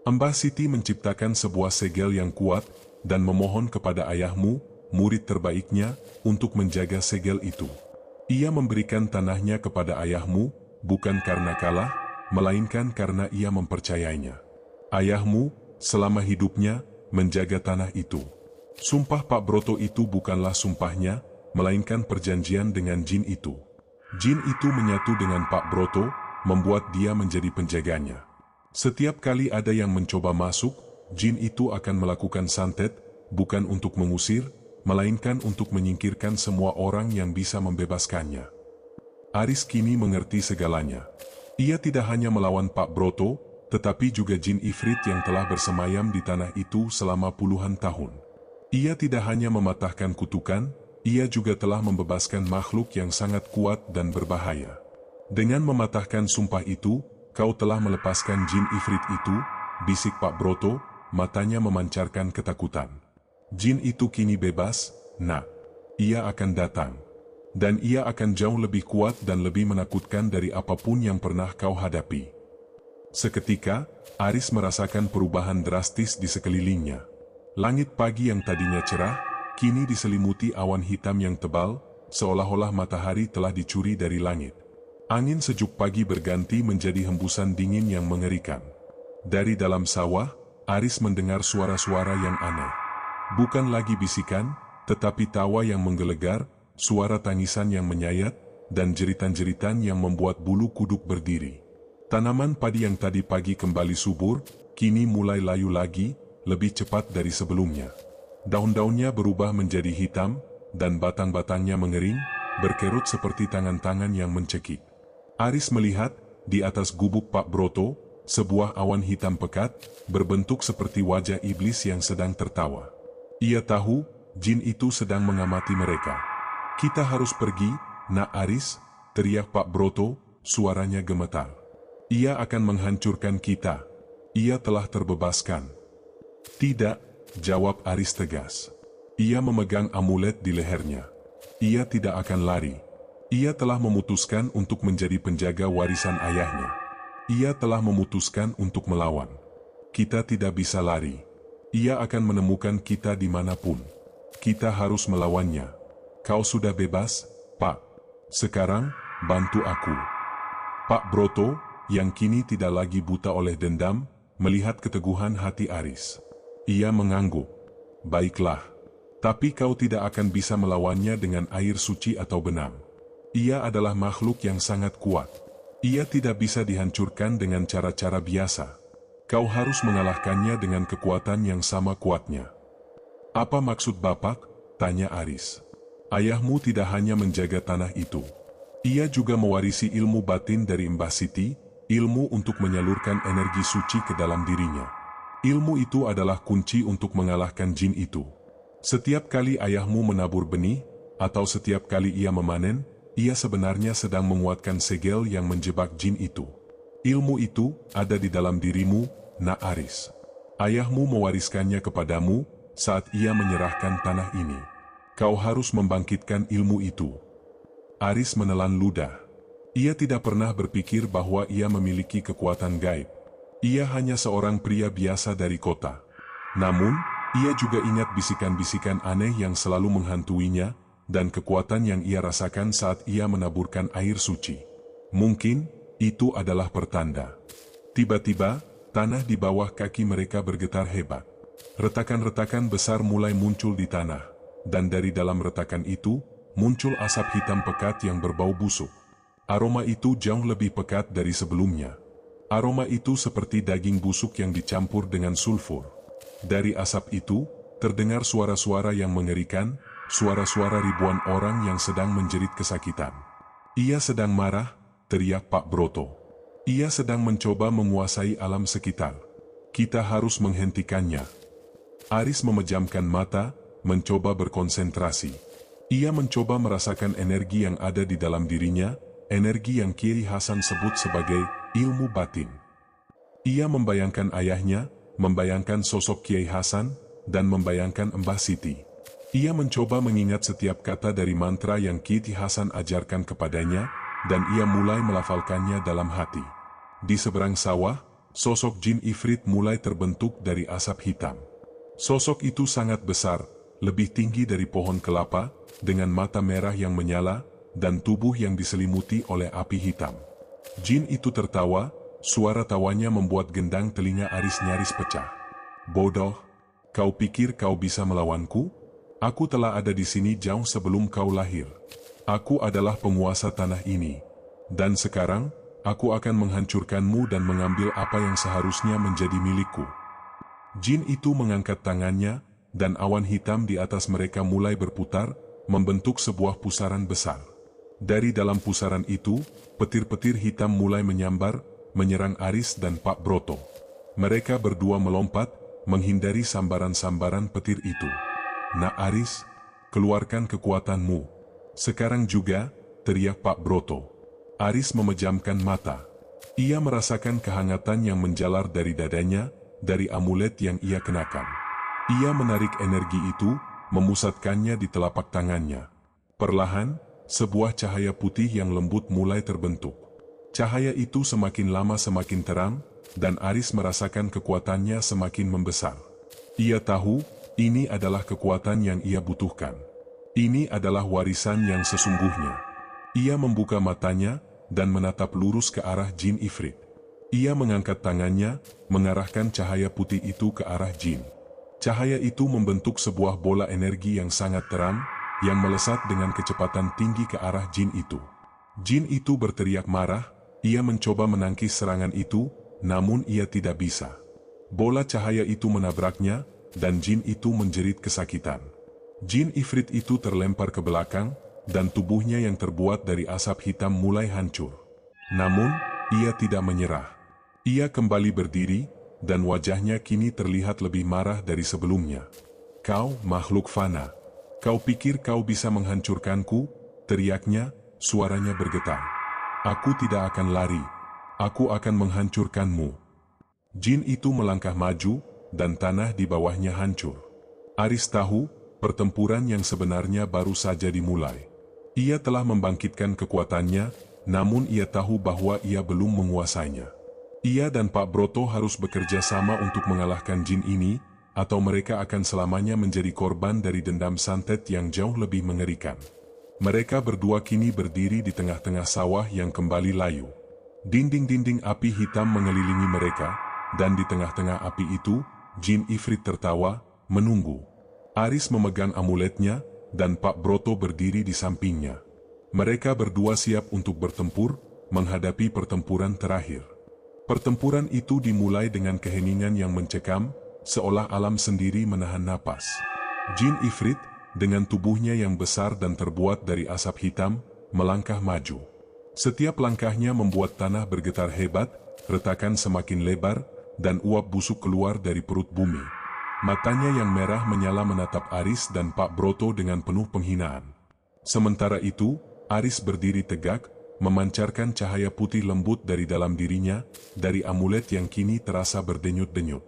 Mbah Siti menciptakan sebuah segel yang kuat, dan memohon kepada ayahmu, murid terbaiknya, untuk menjaga segel itu. Ia memberikan tanahnya kepada ayahmu, bukan karena kalah, melainkan karena ia mempercayainya. Ayahmu, selama hidupnya, menjaga tanah itu. Sumpah Pak Broto itu bukanlah sumpahnya, melainkan perjanjian dengan jin itu. Jin itu menyatu dengan Pak Broto, membuat dia menjadi penjaganya. Setiap kali ada yang mencoba masuk, jin itu akan melakukan santet, bukan untuk mengusir, melainkan untuk menyingkirkan semua orang yang bisa membebaskannya. Aris kini mengerti segalanya. Ia tidak hanya melawan Pak Broto, tetapi juga jin ifrit yang telah bersemayam di tanah itu selama puluhan tahun. Ia tidak hanya mematahkan kutukan, ia juga telah membebaskan makhluk yang sangat kuat dan berbahaya. Dengan mematahkan sumpah itu, kau telah melepaskan jin ifrit itu, bisik Pak Broto, matanya memancarkan ketakutan. Jin itu kini bebas, Nak. Ia akan datang. Dan ia akan jauh lebih kuat dan lebih menakutkan dari apapun yang pernah kau hadapi. Seketika, Aris merasakan perubahan drastis di sekelilingnya. Langit pagi yang tadinya cerah, kini diselimuti awan hitam yang tebal, seolah-olah matahari telah dicuri dari langit. Angin sejuk pagi berganti menjadi hembusan dingin yang mengerikan. Dari dalam sawah, Aris mendengar suara-suara yang aneh. Bukan lagi bisikan, tetapi tawa yang menggelegar, suara tangisan yang menyayat, dan jeritan-jeritan yang membuat bulu kuduk berdiri. Tanaman padi yang tadi pagi kembali subur, kini mulai layu lagi, lebih cepat dari sebelumnya. Daun-daunnya berubah menjadi hitam, dan batang-batangnya mengering, berkerut seperti tangan-tangan yang mencekik. Aris melihat, di atas gubuk Pak Broto, sebuah awan hitam pekat, berbentuk seperti wajah iblis yang sedang tertawa. Ia tahu, jin itu sedang mengamati mereka. "Kita harus pergi, Nak Aris," teriak Pak Broto, suaranya gemetar. "Ia akan menghancurkan kita. Ia telah terbebaskan." "Tidak," jawab Aris tegas. Ia memegang amulet di lehernya. Ia tidak akan lari. Ia telah memutuskan untuk menjadi penjaga warisan ayahnya. Ia telah memutuskan untuk melawan. Kita tidak bisa lari. Ia akan menemukan kita dimanapun. Kita harus melawannya. Kau sudah bebas, Pak. Sekarang, bantu aku. Pak Broto, yang kini tidak lagi buta oleh dendam, melihat keteguhan hati Aris. Ia mengangguk. "Baiklah. Tapi kau tidak akan bisa melawannya dengan air suci atau benang. Ia adalah makhluk yang sangat kuat. Ia tidak bisa dihancurkan dengan cara-cara biasa. Kau harus mengalahkannya dengan kekuatan yang sama kuatnya." "Apa maksud Bapak?" tanya Aris. "Ayahmu tidak hanya menjaga tanah itu. Ia juga mewarisi ilmu batin dari Mbah Siti, ilmu untuk menyalurkan energi suci ke dalam dirinya. Ilmu itu adalah kunci untuk mengalahkan jin itu. Setiap kali ayahmu menabur benih, atau setiap kali ia memanen, ia sebenarnya sedang menguatkan segel yang menjebak jin itu. Ilmu itu ada di dalam dirimu, Nak Aris. Ayahmu mewariskannya kepadamu saat ia menyerahkan tanah ini. Kau harus membangkitkan ilmu itu." Aris menelan ludah. Ia tidak pernah berpikir bahwa ia memiliki kekuatan gaib. Ia hanya seorang pria biasa dari kota. Namun, ia juga ingat bisikan-bisikan aneh yang selalu menghantuinya, dan kekuatan yang ia rasakan saat ia menaburkan air suci. Mungkin, itu adalah pertanda. Tiba-tiba, tanah di bawah kaki mereka bergetar hebat. Retakan-retakan besar mulai muncul di tanah, dan dari dalam retakan itu, muncul asap hitam pekat yang berbau busuk. Aroma itu jauh lebih pekat dari sebelumnya. Aroma itu seperti daging busuk yang dicampur dengan sulfur. Dari asap itu, terdengar suara-suara yang mengerikan, suara-suara ribuan orang yang sedang menjerit kesakitan. "Ia sedang marah," teriak Pak Broto. "Ia sedang mencoba menguasai alam sekitar. Kita harus menghentikannya." Aris memejamkan mata, mencoba berkonsentrasi. Ia mencoba merasakan energi yang ada di dalam dirinya, energi yang Kiai Hasan sebut sebagai ilmu batin. Ia membayangkan ayahnya, membayangkan sosok Kiai Hasan, dan membayangkan Mbah Siti. Ia mencoba mengingat setiap kata dari mantra yang Kiai Hasan ajarkan kepadanya, dan ia mulai melafalkannya dalam hati. Di seberang sawah, sosok jin ifrit mulai terbentuk dari asap hitam. Sosok itu sangat besar, lebih tinggi dari pohon kelapa, dengan mata merah yang menyala, dan tubuh yang diselimuti oleh api hitam. Jin itu tertawa, suara tawanya membuat gendang telinga Aris nyaris pecah. "Bodoh, kau pikir kau bisa melawanku? Aku telah ada di sini jauh sebelum kau lahir. Aku adalah penguasa tanah ini. Dan sekarang, aku akan menghancurkanmu dan mengambil apa yang seharusnya menjadi milikku." Jin itu mengangkat tangannya, dan awan hitam di atas mereka mulai berputar, membentuk sebuah pusaran besar. Dari dalam pusaran itu, petir-petir hitam mulai menyambar, menyerang Aris dan Pak Broto. Mereka berdua melompat, menghindari sambaran-sambaran petir itu. "Nak Aris, keluarkan kekuatanmu. Sekarang juga," teriak Pak Broto. Aris memejamkan mata. Ia merasakan kehangatan yang menjalar dari dadanya, dari amulet yang ia kenakan. Ia menarik energi itu, memusatkannya di telapak tangannya. Perlahan, sebuah cahaya putih yang lembut mulai terbentuk. Cahaya itu semakin lama semakin terang, dan Aris merasakan kekuatannya semakin membesar. Ia tahu, ini adalah kekuatan yang ia butuhkan. Ini adalah warisan yang sesungguhnya. Ia membuka matanya, dan menatap lurus ke arah Jin Ifrit. Ia mengangkat tangannya, mengarahkan cahaya putih itu ke arah Jin. Cahaya itu membentuk sebuah bola energi yang sangat terang, yang melesat dengan kecepatan tinggi ke arah Jin itu. Jin itu berteriak marah, ia mencoba menangkis serangan itu, namun ia tidak bisa. Bola cahaya itu menabraknya, dan Jin itu menjerit kesakitan. Jin Ifrit itu terlempar ke belakang, dan tubuhnya yang terbuat dari asap hitam mulai hancur. Namun, ia tidak menyerah. Ia kembali berdiri, dan wajahnya kini terlihat lebih marah dari sebelumnya. "Kau, makhluk fana. Kau pikir kau bisa menghancurkanku?" teriaknya, suaranya bergetar. "Aku tidak akan lari. Aku akan menghancurkanmu." Jin itu melangkah maju, dan tanah di bawahnya hancur. Aris tahu, pertempuran yang sebenarnya baru saja dimulai. Ia telah membangkitkan kekuatannya, namun ia tahu bahwa ia belum menguasainya. Ia dan Pak Broto harus bekerja sama untuk mengalahkan Jin ini, atau mereka akan selamanya menjadi korban dari dendam santet yang jauh lebih mengerikan. Mereka berdua kini berdiri di tengah-tengah sawah yang kembali layu. Dinding-dinding api hitam mengelilingi mereka, dan di tengah-tengah api itu, Jin Ifrit tertawa, menunggu. Aris memegang amuletnya, dan Pak Broto berdiri di sampingnya. Mereka berdua siap untuk bertempur, menghadapi pertempuran terakhir. Pertempuran itu dimulai dengan keheningan yang mencekam, seolah alam sendiri menahan napas. Jin Ifrit, dengan tubuhnya yang besar dan terbuat dari asap hitam, melangkah maju. Setiap langkahnya membuat tanah bergetar hebat, retakan semakin lebar, dan uap busuk keluar dari perut bumi. Matanya yang merah menyala menatap Aris dan Pak Broto dengan penuh penghinaan. Sementara itu, Aris berdiri tegak, memancarkan cahaya putih lembut dari dalam dirinya, dari amulet yang kini terasa berdenyut-denyut.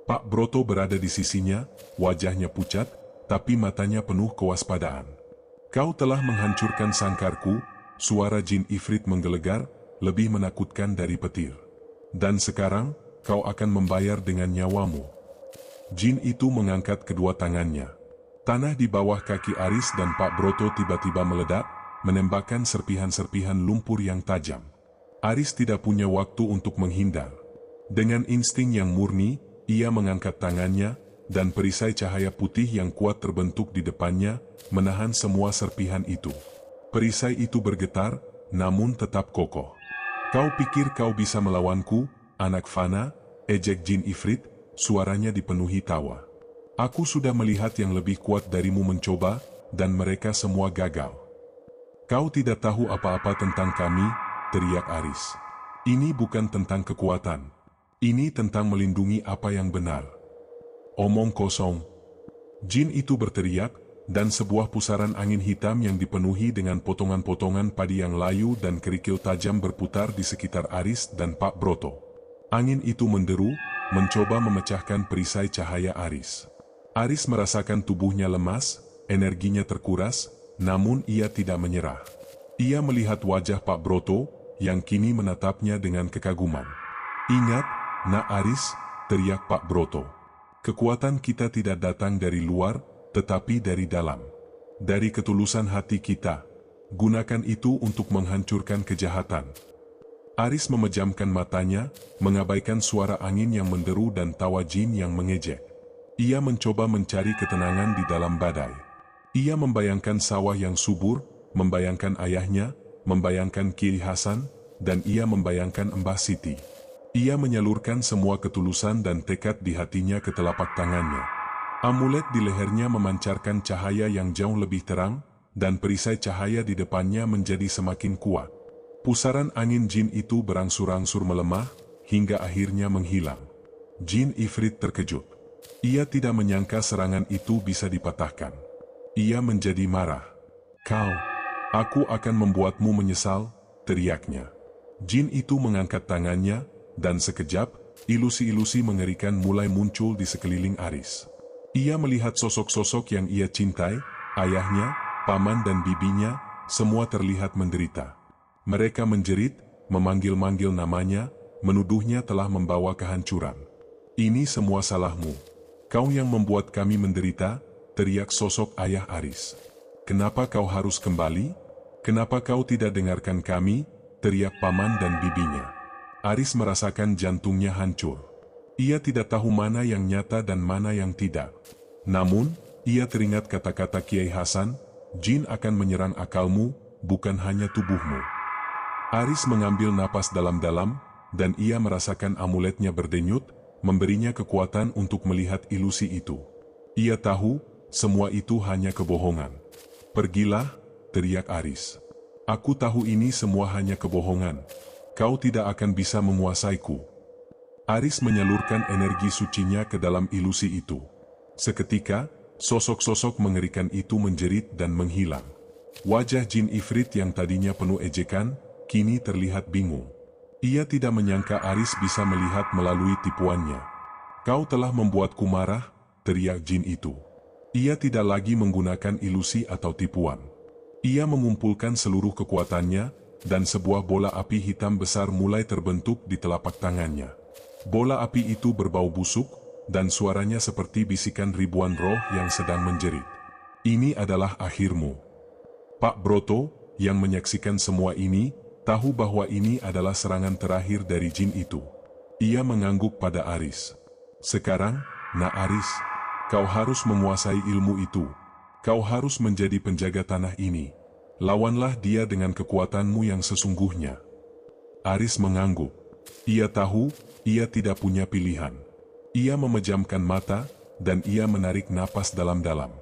Pak Broto berada di sisinya, wajahnya pucat, tapi matanya penuh kewaspadaan. "Kau telah menghancurkan sangkarku," suara Jin Ifrit menggelegar, lebih menakutkan dari petir. "Dan sekarang, kau akan membayar dengan nyawamu." Jin itu mengangkat kedua tangannya. Tanah di bawah kaki Aris dan Pak Broto tiba-tiba meledak, menembakkan serpihan-serpihan lumpur yang tajam. Aris tidak punya waktu untuk menghindar. Dengan insting yang murni, ia mengangkat tangannya, dan perisai cahaya putih yang kuat terbentuk di depannya, menahan semua serpihan itu. Perisai itu bergetar, namun tetap kokoh. "Kau pikir kau bisa melawanku, anak fana?" ejek Jin Ifrit, suaranya dipenuhi tawa. "Aku sudah melihat yang lebih kuat darimu mencoba, dan mereka semua gagal." "Kau tidak tahu apa-apa tentang kami," teriak Aris. "Ini bukan tentang kekuatan. Ini tentang melindungi apa yang benar." "Omong kosong." Jin itu berteriak, dan sebuah pusaran angin hitam yang dipenuhi dengan potongan-potongan padi yang layu dan kerikil tajam berputar di sekitar Aris dan Pak Broto. Angin itu menderu, mencoba memecahkan perisai cahaya Aris. Aris merasakan tubuhnya lemas, energinya terkuras, namun ia tidak menyerah. Ia melihat wajah Pak Broto, yang kini menatapnya dengan kekaguman. "Ingat, Nak Aris," teriak Pak Broto. "Kekuatan kita tidak datang dari luar, tetapi dari dalam. Dari ketulusan hati kita. Gunakan itu untuk menghancurkan kejahatan." Aris memejamkan matanya, mengabaikan suara angin yang menderu dan tawa Jin yang mengejek. Ia mencoba mencari ketenangan di dalam badai. Ia membayangkan sawah yang subur, membayangkan ayahnya, membayangkan Kiai Hasan, dan ia membayangkan Mbah Siti. Ia menyalurkan semua ketulusan dan tekad di hatinya ke telapak tangannya. Amulet di lehernya memancarkan cahaya yang jauh lebih terang, dan perisai cahaya di depannya menjadi semakin kuat. Pusaran angin Jin itu berangsur-angsur melemah, hingga akhirnya menghilang. Jin Ifrit terkejut. Ia tidak menyangka serangan itu bisa dipatahkan. Ia menjadi marah. Aku akan membuatmu menyesal," teriaknya. Jin itu mengangkat tangannya, dan sekejap, ilusi-ilusi mengerikan mulai muncul di sekeliling Aris. Ia melihat sosok-sosok yang ia cintai, ayahnya, paman dan bibinya, semua terlihat menderita. Mereka menjerit, memanggil-manggil namanya, menuduhnya telah membawa kehancuran. "Ini semua salahmu. Kau yang membuat kami menderita," teriak sosok ayah Aris. "Kenapa kau harus kembali? Kenapa kau tidak dengarkan kami?" teriak paman dan bibinya. Aris merasakan jantungnya hancur. Ia tidak tahu mana yang nyata dan mana yang tidak. Namun, ia teringat kata-kata Kiai Hasan, "Jin akan menyerang akalmu, bukan hanya tubuhmu." Aris mengambil napas dalam-dalam, dan ia merasakan amuletnya berdenyut, memberinya kekuatan untuk melihat ilusi itu. Ia tahu, semua itu hanya kebohongan. "Pergilah," teriak Aris. "Aku tahu ini semua hanya kebohongan. Kau tidak akan bisa menguasaiku." Aris menyalurkan energi sucinya ke dalam ilusi itu. Seketika, sosok-sosok mengerikan itu menjerit dan menghilang. Wajah Jin Ifrit yang tadinya penuh ejekan, kini terlihat bingung. Ia tidak menyangka Aris bisa melihat melalui tipuannya. "Kau telah membuatku marah," teriak Jin itu. Ia tidak lagi menggunakan ilusi atau tipuan. Ia mengumpulkan seluruh kekuatannya, dan sebuah bola api hitam besar mulai terbentuk di telapak tangannya. Bola api itu berbau busuk, dan suaranya seperti bisikan ribuan roh yang sedang menjerit. "Ini adalah akhirmu." Pak Broto, yang menyaksikan semua ini, tahu bahwa ini adalah serangan terakhir dari jin itu. Ia mengangguk pada Aris. "Sekarang, Nak Aris, kau harus menguasai ilmu itu. Kau harus menjadi penjaga tanah ini. Lawanlah dia dengan kekuatanmu yang sesungguhnya." Aris mengangguk. Ia tahu, ia tidak punya pilihan. Ia memejamkan mata, dan ia menarik napas dalam-dalam.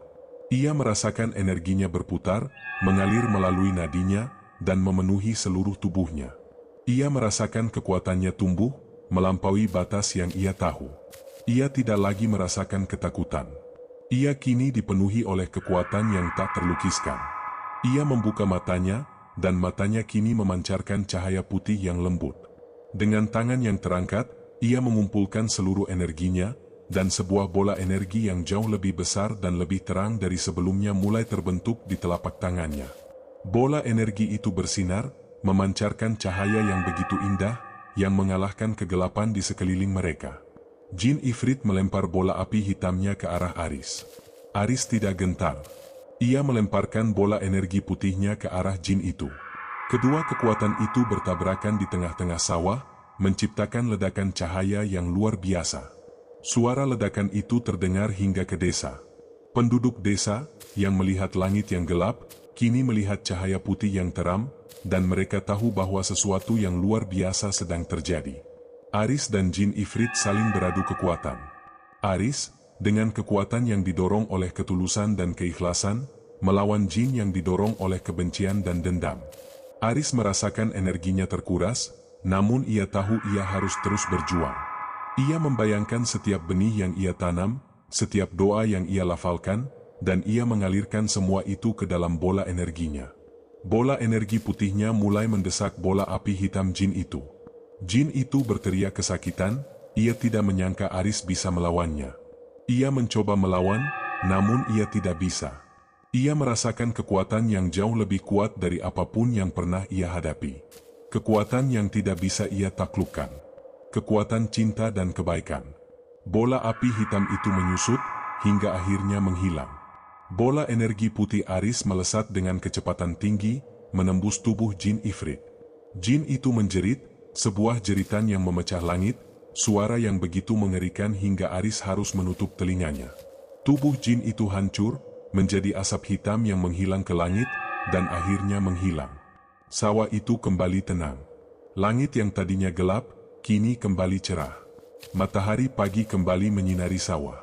Ia merasakan energinya berputar, mengalir melalui nadinya, dan memenuhi seluruh tubuhnya. Ia merasakan kekuatannya tumbuh, melampaui batas yang ia tahu. Ia tidak lagi merasakan ketakutan. Ia kini dipenuhi oleh kekuatan yang tak terlukiskan. Ia membuka matanya, dan matanya kini memancarkan cahaya putih yang lembut. Dengan tangan yang terangkat, ia mengumpulkan seluruh energinya, dan sebuah bola energi yang jauh lebih besar dan lebih terang dari sebelumnya mulai terbentuk di telapak tangannya. Bola energi itu bersinar, memancarkan cahaya yang begitu indah, yang mengalahkan kegelapan di sekeliling mereka. Jin Ifrit melempar bola api hitamnya ke arah Aris. Aris tidak gentar. Ia melemparkan bola energi putihnya ke arah jin itu. Kedua kekuatan itu bertabrakan di tengah-tengah sawah, menciptakan ledakan cahaya yang luar biasa. Suara ledakan itu terdengar hingga ke desa. Penduduk desa, yang melihat langit yang gelap, kini melihat cahaya putih yang terang, dan mereka tahu bahwa sesuatu yang luar biasa sedang terjadi. Aris dan Jin Ifrit saling beradu kekuatan. Aris, dengan kekuatan yang didorong oleh ketulusan dan keikhlasan, melawan Jin yang didorong oleh kebencian dan dendam. Aris merasakan energinya terkuras, namun ia tahu ia harus terus berjuang. Ia membayangkan setiap benih yang ia tanam, setiap doa yang ia lafalkan, dan ia mengalirkan semua itu ke dalam bola energinya. Bola energi putihnya mulai mendesak bola api hitam jin itu. Jin itu berteriak kesakitan, ia tidak menyangka Aris bisa melawannya. Ia mencoba melawan, namun ia tidak bisa. Ia merasakan kekuatan yang jauh lebih kuat dari apapun yang pernah ia hadapi. Kekuatan yang tidak bisa ia taklukkan. Kekuatan cinta dan kebaikan. Bola api hitam itu menyusut, hingga akhirnya menghilang. Bola energi putih Aris melesat dengan kecepatan tinggi, menembus tubuh Jin Ifrit. Jin itu menjerit, sebuah jeritan yang memecah langit, suara yang begitu mengerikan hingga Aris harus menutup telinganya. Tubuh Jin itu hancur, menjadi asap hitam yang menghilang ke langit, dan akhirnya menghilang. Sawah itu kembali tenang. Langit yang tadinya gelap, kini kembali cerah. Matahari pagi kembali menyinari sawah.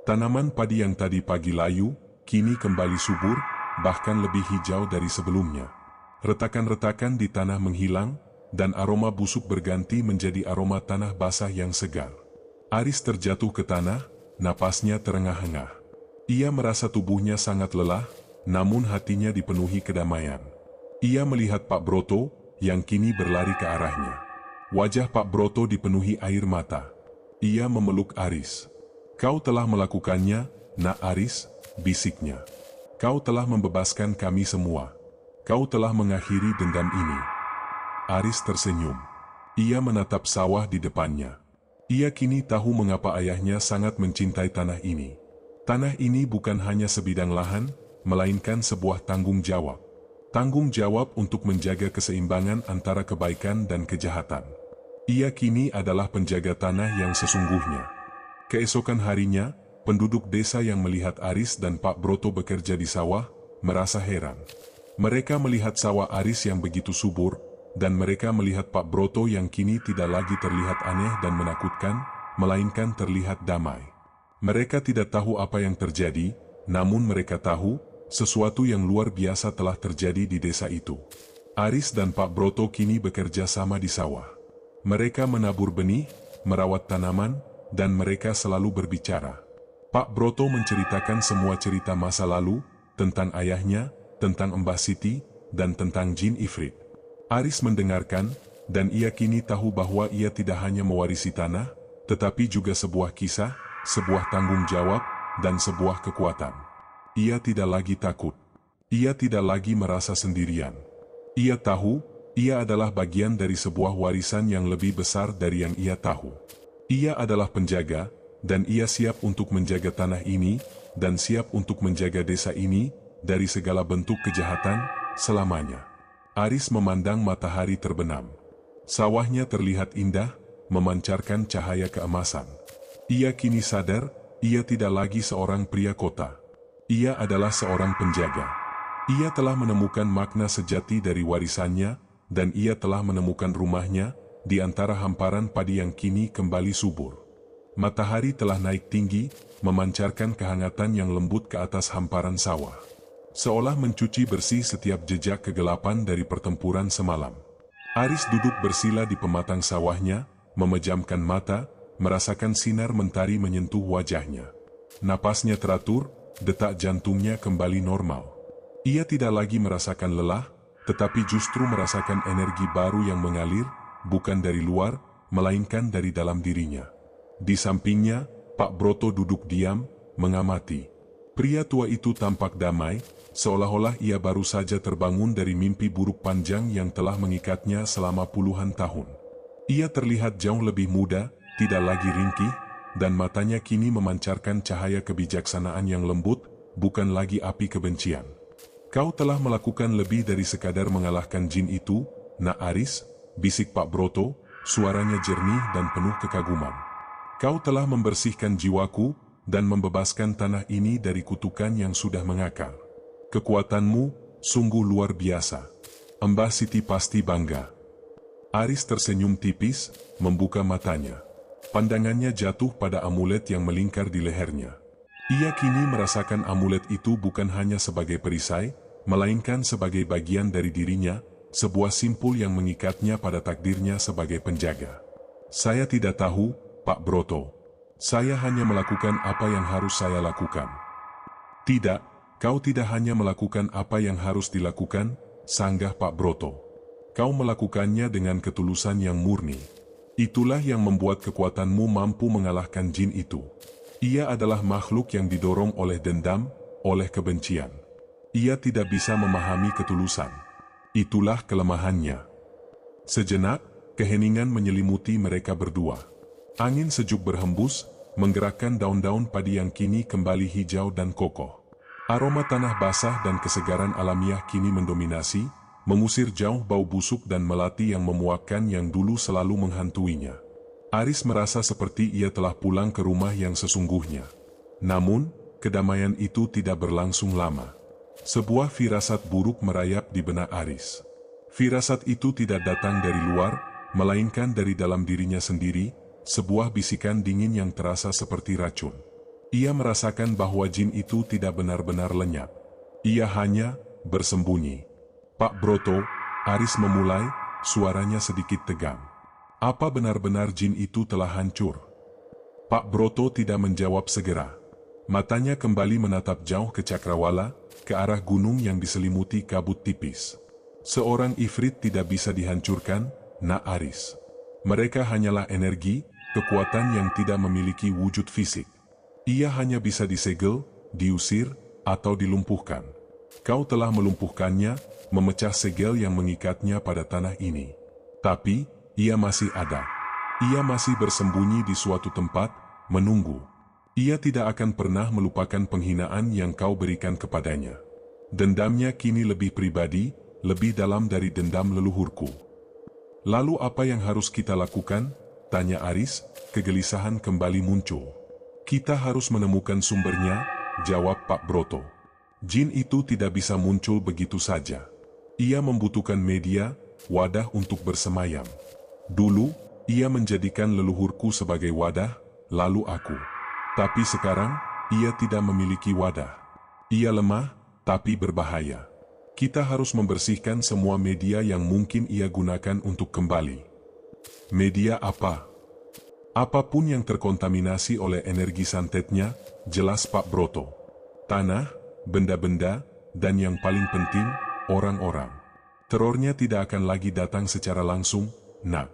Tanaman padi yang tadi pagi layu, kini kembali subur, bahkan lebih hijau dari sebelumnya. Retakan-retakan di tanah menghilang, dan aroma busuk berganti menjadi aroma tanah basah yang segar. Aris terjatuh ke tanah, napasnya terengah-engah. Ia merasa tubuhnya sangat lelah, namun hatinya dipenuhi kedamaian. Ia melihat Pak Broto, yang kini berlari ke arahnya. Wajah Pak Broto dipenuhi air mata. Ia memeluk Aris. "Kau telah melakukannya, Nak Aris," bisiknya. "Kau telah membebaskan kami semua. kau telah mengakhiri dendam ini. Aris tersenyum. Ia menatap sawah di depannya. Ia kini tahu mengapa ayahnya sangat mencintai tanah ini. Tanah ini bukan hanya sebidang lahan, melainkan sebuah tanggung jawab. Tanggung jawab untuk menjaga keseimbangan antara kebaikan dan kejahatan. Ia kini adalah penjaga tanah yang sesungguhnya. Keesokan harinya, penduduk desa yang melihat Aris dan Pak Broto bekerja di sawah, merasa heran. Mereka melihat sawah Aris yang begitu subur, dan mereka melihat Pak Broto yang kini tidak lagi terlihat aneh dan menakutkan, melainkan terlihat damai. Mereka tidak tahu apa yang terjadi, namun mereka tahu, sesuatu yang luar biasa telah terjadi di desa itu. Aris dan Pak Broto kini bekerja sama di sawah. Mereka menabur benih, merawat tanaman, dan mereka selalu berbicara. Pak Broto menceritakan semua cerita masa lalu, tentang ayahnya, tentang Mbah Siti, dan tentang Jin Ifrit. Aris mendengarkan, dan ia kini tahu bahwa ia tidak hanya mewarisi tanah, tetapi juga sebuah kisah, sebuah tanggung jawab, dan sebuah kekuatan. Ia tidak lagi takut. Ia tidak lagi merasa sendirian. Ia tahu, ia adalah bagian dari sebuah warisan yang lebih besar dari yang ia tahu. Ia adalah penjaga, dan ia siap untuk menjaga tanah ini, dan siap untuk menjaga desa ini, dari segala bentuk kejahatan, selamanya. Aris memandang matahari terbenam. Sawahnya terlihat indah, memancarkan cahaya keemasan. Ia kini sadar, ia tidak lagi seorang pria kota. Ia adalah seorang penjaga. Ia telah menemukan makna sejati dari warisannya, dan ia telah menemukan rumahnya, di antara hamparan padi yang kini kembali subur. Matahari telah naik tinggi, memancarkan kehangatan yang lembut ke atas hamparan sawah. Seolah mencuci bersih setiap jejak kegelapan dari pertempuran semalam. Aris duduk bersila di pematang sawahnya, memejamkan mata, merasakan sinar mentari menyentuh wajahnya. Napasnya teratur, detak jantungnya kembali normal. Ia tidak lagi merasakan lelah, tetapi justru merasakan energi baru yang mengalir, bukan dari luar, melainkan dari dalam dirinya. Di sampingnya, Pak Broto duduk diam, mengamati. Pria tua itu tampak damai, seolah-olah ia baru saja terbangun dari mimpi buruk panjang yang telah mengikatnya selama puluhan tahun. Ia terlihat jauh lebih muda, tidak lagi ringkih, dan matanya kini memancarkan cahaya kebijaksanaan yang lembut, bukan lagi api kebencian. Kau telah melakukan lebih dari sekadar mengalahkan jin itu, Nak Aris, bisik Pak Broto, suaranya jernih dan penuh kekaguman. Kau telah membersihkan jiwaku, dan membebaskan tanah ini dari kutukan yang sudah mengakar. Kekuatanmu, sungguh luar biasa. Mbah Siti pasti bangga. Aris tersenyum tipis, membuka matanya. Pandangannya jatuh pada amulet yang melingkar di lehernya. Ia kini merasakan amulet itu bukan hanya sebagai perisai, melainkan sebagai bagian dari dirinya, sebuah simpul yang mengikatnya pada takdirnya sebagai penjaga. Saya tidak tahu, Pak Broto. Saya hanya melakukan apa yang harus saya lakukan. Tidak, kau tidak hanya melakukan apa yang harus dilakukan, sanggah Pak Broto. Kau melakukannya dengan ketulusan yang murni. Itulah yang membuat kekuatanmu mampu mengalahkan jin itu. Ia adalah makhluk yang didorong oleh dendam, oleh kebencian. Ia tidak bisa memahami ketulusan. Itulah kelemahannya. Sejenak, keheningan menyelimuti mereka berdua. Angin sejuk berhembus, menggerakkan daun-daun padi yang kini kembali hijau dan kokoh. Aroma tanah basah dan kesegaran alamiah kini mendominasi, mengusir jauh bau busuk dan melati yang memuakkan yang dulu selalu menghantuinya. Aris merasa seperti ia telah pulang ke rumah yang sesungguhnya. Namun, kedamaian itu tidak berlangsung lama. Sebuah firasat buruk merayap di benak Aris. Firasat itu tidak datang dari luar, melainkan dari dalam dirinya sendiri, sebuah bisikan dingin yang terasa seperti racun. Ia merasakan bahwa jin itu tidak benar-benar lenyap. Ia hanya bersembunyi. Pak Broto, Aris memulai, suaranya sedikit tegang. Apa benar-benar jin itu telah hancur? Pak Broto tidak menjawab segera. Matanya kembali menatap jauh ke cakrawala, ke arah gunung yang diselimuti kabut tipis. Seorang ifrit tidak bisa dihancurkan, Nak Aris. Mereka hanyalah energi, kekuatan yang tidak memiliki wujud fisik. Ia hanya bisa disegel, diusir, atau dilumpuhkan. Kau telah melumpuhkannya, memecah segel yang mengikatnya pada tanah ini. Tapi, ia masih ada. Ia masih bersembunyi di suatu tempat, menunggu. Ia tidak akan pernah melupakan penghinaan yang kau berikan kepadanya. Dendamnya kini lebih pribadi, lebih dalam dari dendam leluhurku. Lalu apa yang harus kita lakukan? Tanya Aris, kegelisahan kembali muncul. Kita harus menemukan sumbernya, jawab Pak Broto. Jin itu tidak bisa muncul begitu saja. Ia membutuhkan media, wadah untuk bersemayam. Dulu, ia menjadikan leluhurku sebagai wadah, lalu aku. Tapi sekarang, ia tidak memiliki wadah. Ia lemah, tapi berbahaya. Kita harus membersihkan semua media yang mungkin ia gunakan untuk kembali. Media apa? Apapun yang terkontaminasi oleh energi santetnya, jelas Pak Broto. Tanah, benda-benda, dan yang paling penting, orang-orang. Terornya tidak akan lagi datang secara langsung, nak.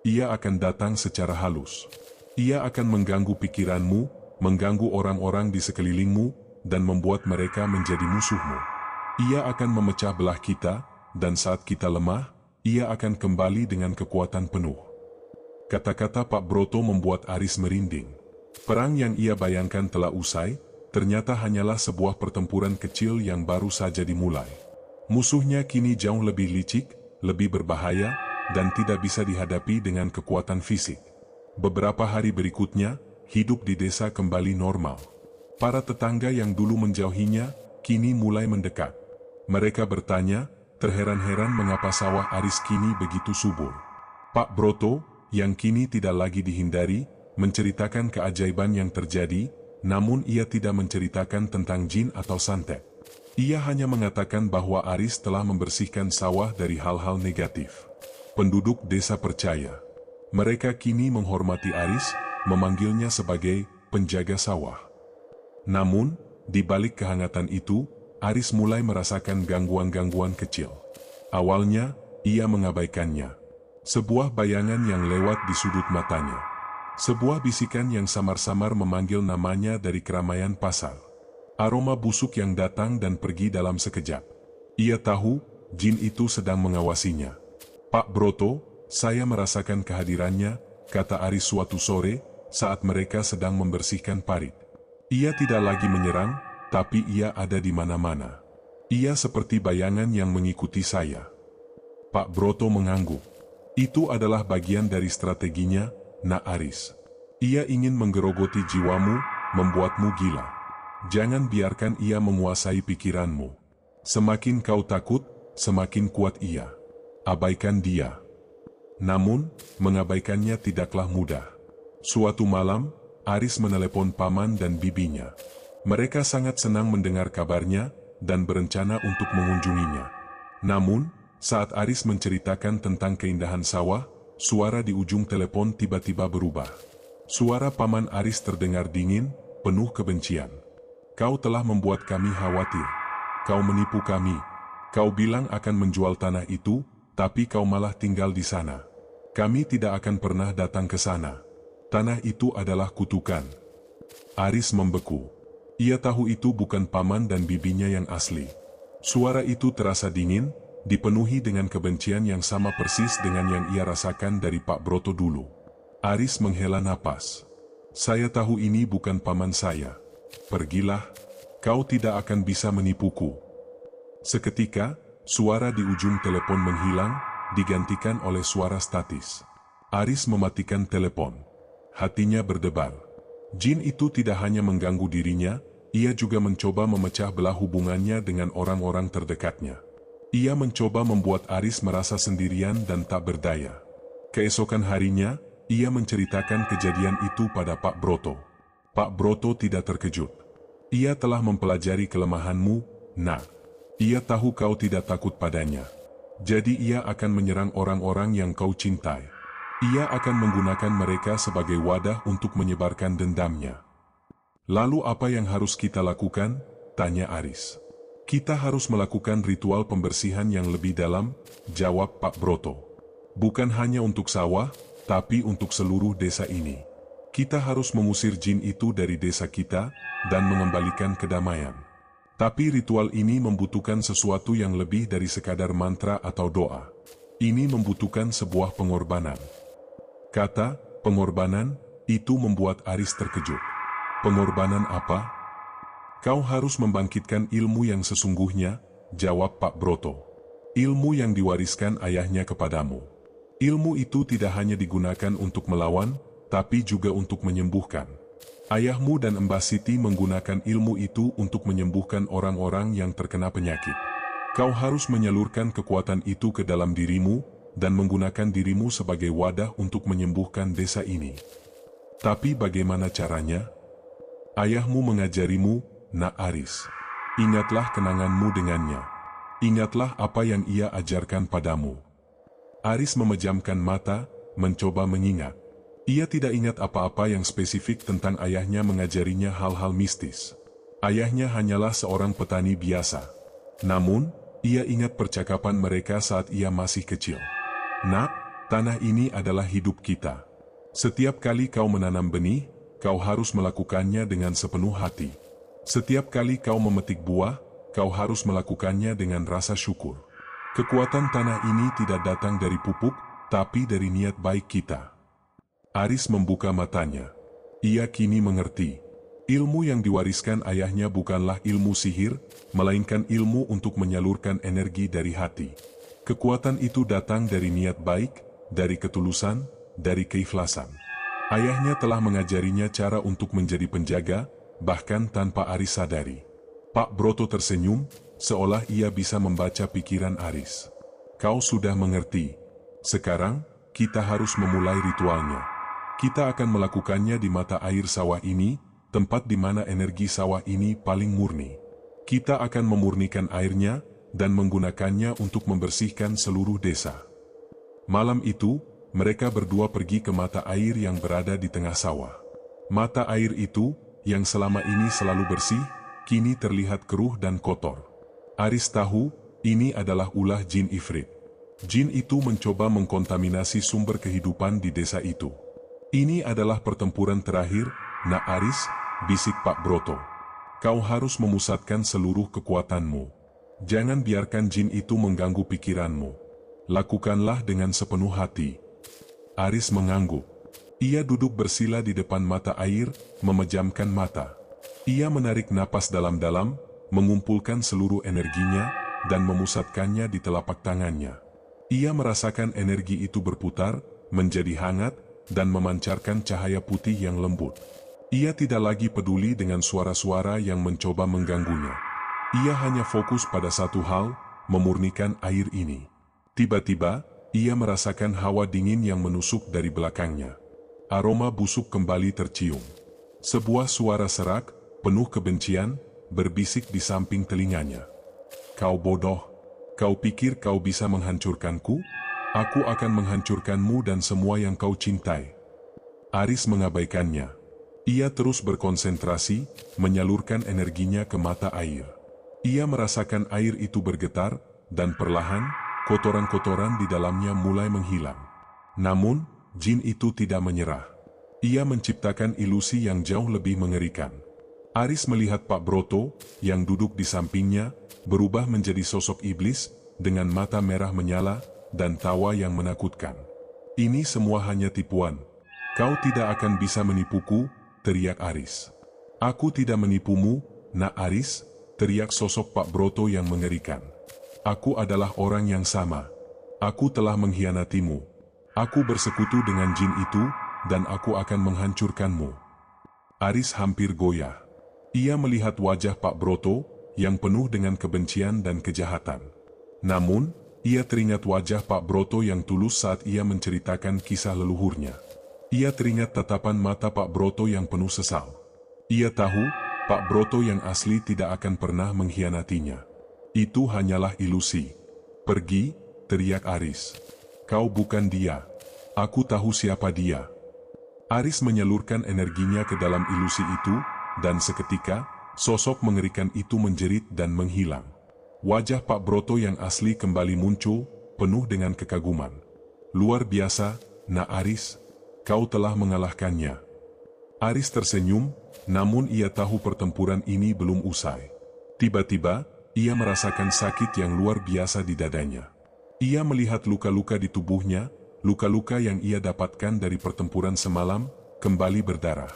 Ia akan datang secara halus. Ia akan mengganggu pikiranmu, mengganggu orang-orang di sekelilingmu, dan membuat mereka menjadi musuhmu. Ia akan memecah belah kita, dan saat kita lemah, ia akan kembali dengan kekuatan penuh. Kata-kata Pak Broto membuat Aris merinding. Perang yang ia bayangkan telah usai, ternyata hanyalah sebuah pertempuran kecil yang baru saja dimulai. Musuhnya kini jauh lebih licik, lebih berbahaya, dan tidak bisa dihadapi dengan kekuatan fisik. Beberapa hari berikutnya, hidup di desa kembali normal. Para tetangga yang dulu menjauhinya, kini mulai mendekat. Mereka bertanya, terheran-heran mengapa sawah Aris kini begitu subur. Pak Broto, yang kini tidak lagi dihindari, menceritakan keajaiban yang terjadi, namun ia tidak menceritakan tentang jin atau santet. Ia hanya mengatakan bahwa Aris telah membersihkan sawah dari hal-hal negatif. Penduduk desa percaya. Mereka kini menghormati Aris, memanggilnya sebagai penjaga sawah. Namun, di balik kehangatan itu, Aris mulai merasakan gangguan-gangguan kecil. Awalnya, ia mengabaikannya. Sebuah bayangan yang lewat di sudut matanya. Sebuah bisikan yang samar-samar memanggil namanya dari keramaian pasar. Aroma busuk yang datang dan pergi dalam sekejap. Ia tahu, jin itu sedang mengawasinya. Pak Broto, saya merasakan kehadirannya, kata Aris suatu sore, saat mereka sedang membersihkan parit. Ia tidak lagi menyerang, tapi ia ada di mana-mana. Ia seperti bayangan yang mengikuti saya. Pak Broto mengangguk. Itu adalah bagian dari strateginya, Nak Aris. Ia ingin menggerogoti jiwamu, membuatmu gila. Jangan biarkan ia menguasai pikiranmu. Semakin kau takut, semakin kuat ia. Abaikan dia. Namun, mengabaikannya tidaklah mudah. Suatu malam, Aris menelepon paman dan bibinya. Mereka sangat senang mendengar kabarnya, dan berencana untuk mengunjunginya. Namun, saat Aris menceritakan tentang keindahan sawah, suara di ujung telepon tiba-tiba berubah. Suara paman Aris terdengar dingin, penuh kebencian. Kau telah membuat kami khawatir. Kau menipu kami. Kau bilang akan menjual tanah itu, tapi kau malah tinggal di sana. Kami tidak akan pernah datang ke sana. Tanah itu adalah kutukan. Aris membeku. Ia tahu itu bukan paman dan bibinya yang asli. Suara itu terasa dingin, dipenuhi dengan kebencian yang sama persis dengan yang ia rasakan dari Pak Broto dulu. Aris menghela napas. Saya tahu ini bukan paman saya. Pergilah, kau tidak akan bisa menipuku. Seketika, suara di ujung telepon menghilang, digantikan oleh suara statis. Aris mematikan telepon. Hatinya berdebar. Jin itu tidak hanya mengganggu dirinya, ia juga mencoba memecah belah hubungannya dengan orang-orang terdekatnya. Ia mencoba membuat Aris merasa sendirian dan tak berdaya. Keesokan harinya, ia menceritakan kejadian itu pada Pak Broto. Pak Broto tidak terkejut. Ia telah mempelajari kelemahanmu, nak. Ia tahu kau tidak takut padanya. Jadi ia akan menyerang orang-orang yang kau cintai. Ia akan menggunakan mereka sebagai wadah untuk menyebarkan dendamnya. Lalu apa yang harus kita lakukan? Tanya Aris. Kita harus melakukan ritual pembersihan yang lebih dalam, jawab Pak Broto. Bukan hanya untuk sawah, tapi untuk seluruh desa ini. Kita harus mengusir jin itu dari desa kita, dan mengembalikan kedamaian. Tapi ritual ini membutuhkan sesuatu yang lebih dari sekadar mantra atau doa. Ini membutuhkan sebuah pengorbanan. Kata pengorbanan itu membuat Aris terkejut. Pengorbanan apa? Kau harus membangkitkan ilmu yang sesungguhnya, jawab Pak Broto. Ilmu yang diwariskan ayahnya kepadamu. Ilmu itu tidak hanya digunakan untuk melawan, tapi juga untuk menyembuhkan. Ayahmu dan Mbah Siti menggunakan ilmu itu untuk menyembuhkan orang-orang yang terkena penyakit. Kau harus menyalurkan kekuatan itu ke dalam dirimu, dan menggunakan dirimu sebagai wadah untuk menyembuhkan desa ini. Tapi bagaimana caranya? Ayahmu mengajarimu, Nak Aris. Ingatlah kenanganmu dengannya. Ingatlah apa yang ia ajarkan padamu. Aris memejamkan mata, mencoba mengingat. Ia tidak ingat apa-apa yang spesifik tentang ayahnya mengajarinya hal-hal mistis. Ayahnya hanyalah seorang petani biasa. Namun, ia ingat percakapan mereka saat ia masih kecil. Nak, tanah ini adalah hidup kita. Setiap kali kau menanam benih, kau harus melakukannya dengan sepenuh hati. Setiap kali kau memetik buah, kau harus melakukannya dengan rasa syukur. Kekuatan tanah ini tidak datang dari pupuk, tapi dari niat baik kita. Aris membuka matanya. Ia kini mengerti. Ilmu yang diwariskan ayahnya bukanlah ilmu sihir, melainkan ilmu untuk menyalurkan energi dari hati. Kekuatan itu datang dari niat baik, dari ketulusan, dari keikhlasan. Ayahnya telah mengajarinya cara untuk menjadi penjaga, bahkan tanpa Aris sadari. Pak Broto tersenyum, seolah ia bisa membaca pikiran Aris. Kau sudah mengerti. Sekarang, kita harus memulai ritualnya. Kita akan melakukannya di mata air sawah ini, tempat di mana energi sawah ini paling murni. Kita akan memurnikan airnya, dan menggunakannya untuk membersihkan seluruh desa. Malam itu, mereka berdua pergi ke mata air yang berada di tengah sawah. Mata air itu, yang selama ini selalu bersih, kini terlihat keruh dan kotor. Aris tahu, ini adalah ulah jin ifrit. Jin itu mencoba mengkontaminasi sumber kehidupan di desa itu. Ini adalah pertempuran terakhir, Nak Aris, bisik Pak Broto. Kau harus memusatkan seluruh kekuatanmu. Jangan biarkan jin itu mengganggu pikiranmu. Lakukanlah dengan sepenuh hati. Aris mengangguk. Ia duduk bersila di depan mata air, memejamkan mata. Ia menarik napas dalam-dalam, mengumpulkan seluruh energinya, dan memusatkannya di telapak tangannya. Ia merasakan energi itu berputar, menjadi hangat, dan memancarkan cahaya putih yang lembut. Ia tidak lagi peduli dengan suara-suara yang mencoba mengganggunya. Ia hanya fokus pada satu hal, memurnikan air ini. Tiba-tiba, ia merasakan hawa dingin yang menusuk dari belakangnya. Aroma busuk kembali tercium. Sebuah suara serak, penuh kebencian, berbisik di samping telinganya. Kau bodoh, kau pikir kau bisa menghancurkanku? Aku akan menghancurkanmu dan semua yang kau cintai. Aris mengabaikannya. Ia terus berkonsentrasi, menyalurkan energinya ke mata air. Ia merasakan air itu bergetar, dan perlahan, kotoran-kotoran di dalamnya mulai menghilang. Namun, jin itu tidak menyerah. Ia menciptakan ilusi yang jauh lebih mengerikan. Aris melihat Pak Broto, yang duduk di sampingnya, berubah menjadi sosok iblis, dengan mata merah menyala, dan tawa yang menakutkan. Ini semua hanya tipuan. Kau tidak akan bisa menipuku, teriak Aris. Aku tidak menipumu, Nak Aris, teriak sosok Pak Broto yang mengerikan. Aku adalah orang yang sama. Aku telah mengkhianatimu. Aku bersekutu dengan jin itu, dan aku akan menghancurkanmu. Aris hampir goyah. Ia melihat wajah Pak Broto, yang penuh dengan kebencian dan kejahatan. Namun, ia teringat wajah Pak Broto yang tulus saat ia menceritakan kisah leluhurnya. Ia teringat tatapan mata Pak Broto yang penuh sesal. Ia tahu, Pak Broto yang asli tidak akan pernah mengkhianatinya. Itu hanyalah ilusi. Pergi, teriak Aris. Kau bukan dia. Aku tahu siapa dia. Aris menyalurkan energinya ke dalam ilusi itu, dan seketika, sosok mengerikan itu menjerit dan menghilang. Wajah Pak Broto yang asli kembali muncul, penuh dengan kekaguman. Luar biasa, Nak Aris, kau telah mengalahkannya. Aris tersenyum, namun ia tahu pertempuran ini belum usai. Tiba-tiba, ia merasakan sakit yang luar biasa di dadanya. Ia melihat luka-luka di tubuhnya, luka-luka yang ia dapatkan dari pertempuran semalam, kembali berdarah.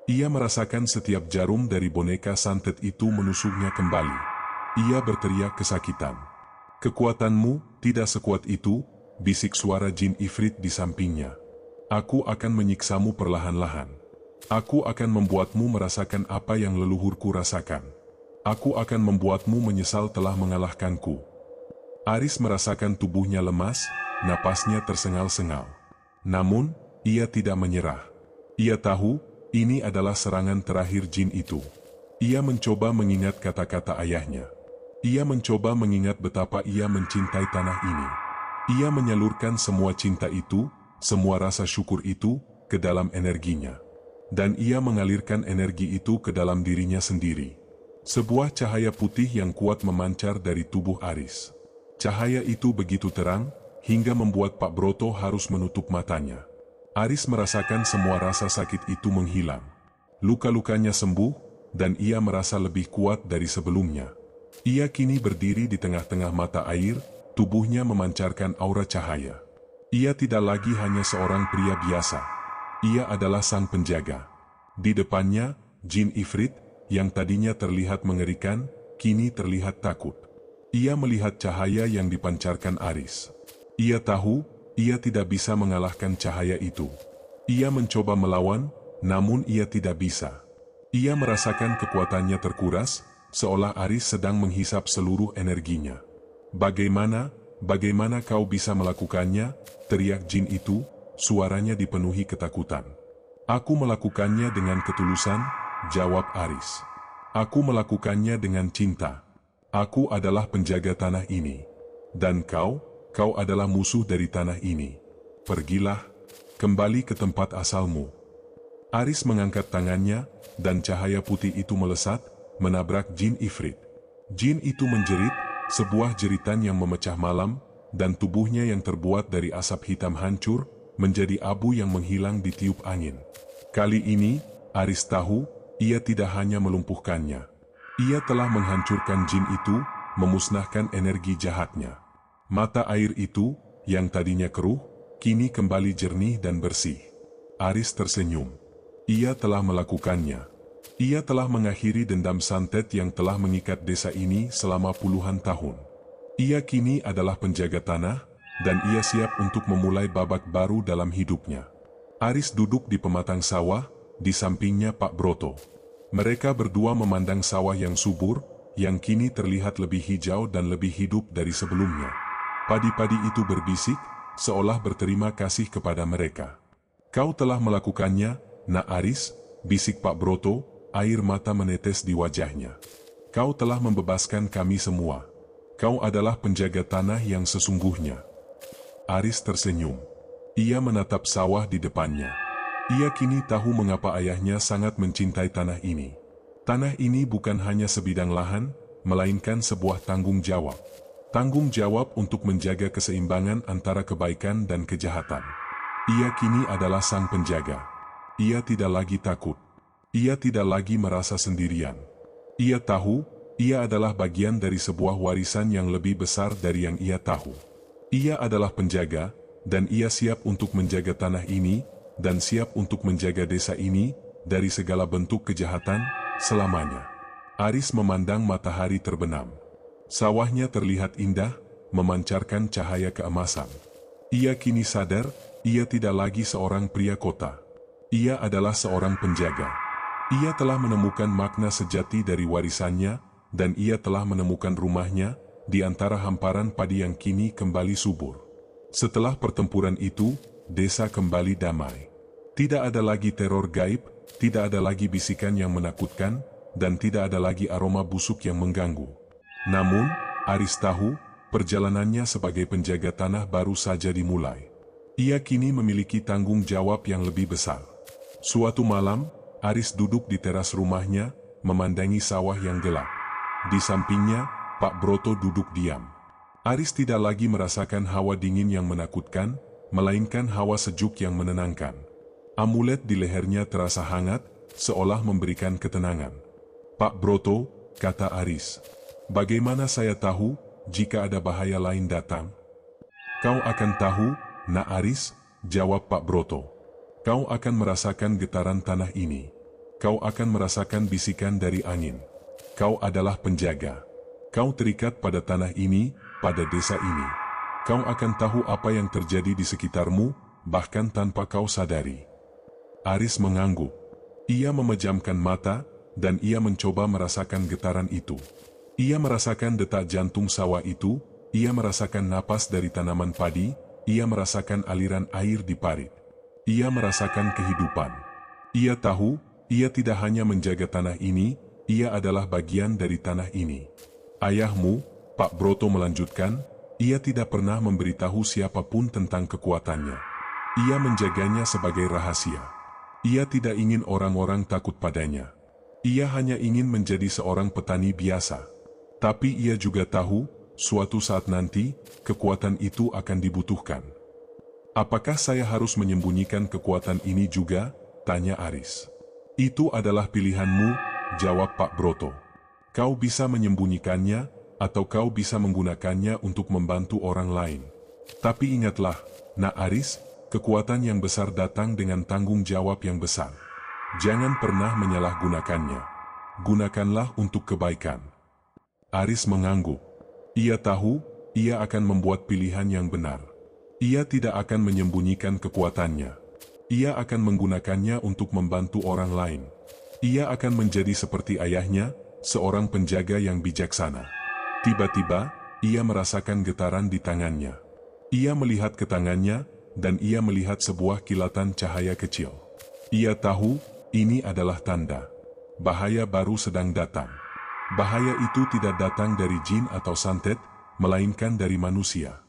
Ia merasakan setiap jarum dari boneka santet itu menusuknya kembali. Ia berteriak kesakitan. "Kekuatanmu tidak sekuat itu," bisik suara jin ifrit di sampingnya. "Aku akan menyiksamu perlahan-lahan. Aku akan membuatmu merasakan apa yang leluhurku rasakan. Aku akan membuatmu menyesal telah mengalahkanku." Aris merasakan tubuhnya lemas, napasnya tersengal-sengal. Namun, ia tidak menyerah. Ia tahu, ini adalah serangan terakhir jin itu. Ia mencoba mengingat kata-kata ayahnya. Ia mencoba mengingat betapa ia mencintai tanah ini. Ia menyalurkan semua cinta itu, semua rasa syukur itu, ke dalam energinya. Dan ia mengalirkan energi itu ke dalam dirinya sendiri. Sebuah cahaya putih yang kuat memancar dari tubuh Aris. Cahaya itu begitu terang, hingga membuat Pak Broto harus menutup matanya. Aris merasakan semua rasa sakit itu menghilang. Luka-lukanya sembuh, dan ia merasa lebih kuat dari sebelumnya. Ia kini berdiri di tengah-tengah mata air, tubuhnya memancarkan aura cahaya. Ia tidak lagi hanya seorang pria biasa. Ia adalah sang penjaga. Di depannya, jin ifrit, yang tadinya terlihat mengerikan, kini terlihat takut. Ia melihat cahaya yang dipancarkan Aris. Ia tahu, ia tidak bisa mengalahkan cahaya itu. Ia mencoba melawan, namun ia tidak bisa. Ia merasakan kekuatannya terkuras, seolah Aris sedang menghisap seluruh energinya. Bagaimana kau bisa melakukannya?" teriak jin itu, suaranya dipenuhi ketakutan. "Aku melakukannya dengan ketulusan," jawab Aris. "Aku melakukannya dengan cinta. Aku adalah penjaga tanah ini. Dan kau adalah musuh dari tanah ini. Pergilah, kembali ke tempat asalmu." Aris mengangkat tangannya, dan cahaya putih itu melesat, menabrak jin ifrit. Jin itu menjerit, sebuah jeritan yang memecah malam, dan tubuhnya yang terbuat dari asap hitam hancur, menjadi abu yang menghilang di tiup angin. Kali ini, Aris tahu, ia tidak hanya melumpuhkannya. Ia telah menghancurkan jin itu, memusnahkan energi jahatnya. Mata air itu, yang tadinya keruh, kini kembali jernih dan bersih. Aris tersenyum. Ia telah melakukannya. Ia telah mengakhiri dendam santet yang telah mengikat desa ini selama puluhan tahun. Ia kini adalah penjaga tanah, dan ia siap untuk memulai babak baru dalam hidupnya. Aris duduk di pematang sawah, di sampingnya Pak Broto. Mereka berdua memandang sawah yang subur, yang kini terlihat lebih hijau dan lebih hidup dari sebelumnya. Padi-padi itu berbisik, seolah berterima kasih kepada mereka. "Kau telah melakukannya, Nak Aris," bisik Pak Broto, air mata menetes di wajahnya. "Kau telah membebaskan kami semua. Kau adalah penjaga tanah yang sesungguhnya." Aris tersenyum. Ia menatap sawah di depannya. Ia kini tahu mengapa ayahnya sangat mencintai tanah ini. Tanah ini bukan hanya sebidang lahan, melainkan sebuah tanggung jawab. Tanggung jawab untuk menjaga keseimbangan antara kebaikan dan kejahatan. Ia kini adalah sang penjaga. Ia tidak lagi takut. Ia tidak lagi merasa sendirian. Ia tahu, ia adalah bagian dari sebuah warisan yang lebih besar dari yang ia tahu. Ia adalah penjaga, dan ia siap untuk menjaga tanah ini, dan siap untuk menjaga desa ini, dari segala bentuk kejahatan, selamanya. Aris memandang matahari terbenam. Sawahnya terlihat indah, memancarkan cahaya keemasan. Ia kini sadar, ia tidak lagi seorang pria kota. Ia adalah seorang penjaga. Ia telah menemukan makna sejati dari warisannya, dan ia telah menemukan rumahnya, di antara hamparan padi yang kini kembali subur. Setelah pertempuran itu, desa kembali damai. Tidak ada lagi teror gaib, tidak ada lagi bisikan yang menakutkan, dan tidak ada lagi aroma busuk yang mengganggu. Namun, Aris tahu, perjalanannya sebagai penjaga tanah baru saja dimulai. Ia kini memiliki tanggung jawab yang lebih besar. Suatu malam, Aris duduk di teras rumahnya, memandangi sawah yang gelap. Di sampingnya, Pak Broto duduk diam. Aris tidak lagi merasakan hawa dingin yang menakutkan, melainkan hawa sejuk yang menenangkan. Amulet di lehernya terasa hangat, seolah memberikan ketenangan. "Pak Broto," kata Aris. Bagaimana saya tahu, jika ada bahaya lain datang? Kau akan tahu, Nak Aris, jawab Pak Broto. Kau akan merasakan getaran tanah ini. Kau akan merasakan bisikan dari angin. Kau adalah penjaga. Kau terikat pada tanah ini, pada desa ini. Kau akan tahu apa yang terjadi di sekitarmu, bahkan tanpa kau sadari. Aris mengangguk. Ia memejamkan mata, dan ia mencoba merasakan getaran itu. Ia merasakan detak jantung sawah itu, ia merasakan napas dari tanaman padi, ia merasakan aliran air di parit. Ia merasakan kehidupan. Ia tahu, ia tidak hanya menjaga tanah ini, ia adalah bagian dari tanah ini. Ayahmu, Pak Broto melanjutkan, ia tidak pernah memberitahu siapapun tentang kekuatannya. Ia menjaganya sebagai rahasia. Ia tidak ingin orang-orang takut padanya. Ia hanya ingin menjadi seorang petani biasa. Tapi ia juga tahu, suatu saat nanti, kekuatan itu akan dibutuhkan. Apakah saya harus menyembunyikan kekuatan ini juga? Tanya Aris. Itu adalah pilihanmu, jawab Pak Broto. Kau bisa menyembunyikannya, atau kau bisa menggunakannya untuk membantu orang lain. Tapi ingatlah, Nak Aris, kekuatan yang besar datang dengan tanggung jawab yang besar. Jangan pernah menyalahgunakannya. Gunakanlah untuk kebaikan. Aris mengangguk. Ia tahu, ia akan membuat pilihan yang benar. Ia tidak akan menyembunyikan kekuatannya. Ia akan menggunakannya untuk membantu orang lain. Ia akan menjadi seperti ayahnya, seorang penjaga yang bijaksana. Tiba-tiba, ia merasakan getaran di tangannya. Ia melihat ke tangannya, dan ia melihat sebuah kilatan cahaya kecil. Ia tahu, ini adalah tanda. Bahaya baru sedang datang. Bahaya itu tidak datang dari jin atau santet, melainkan dari manusia.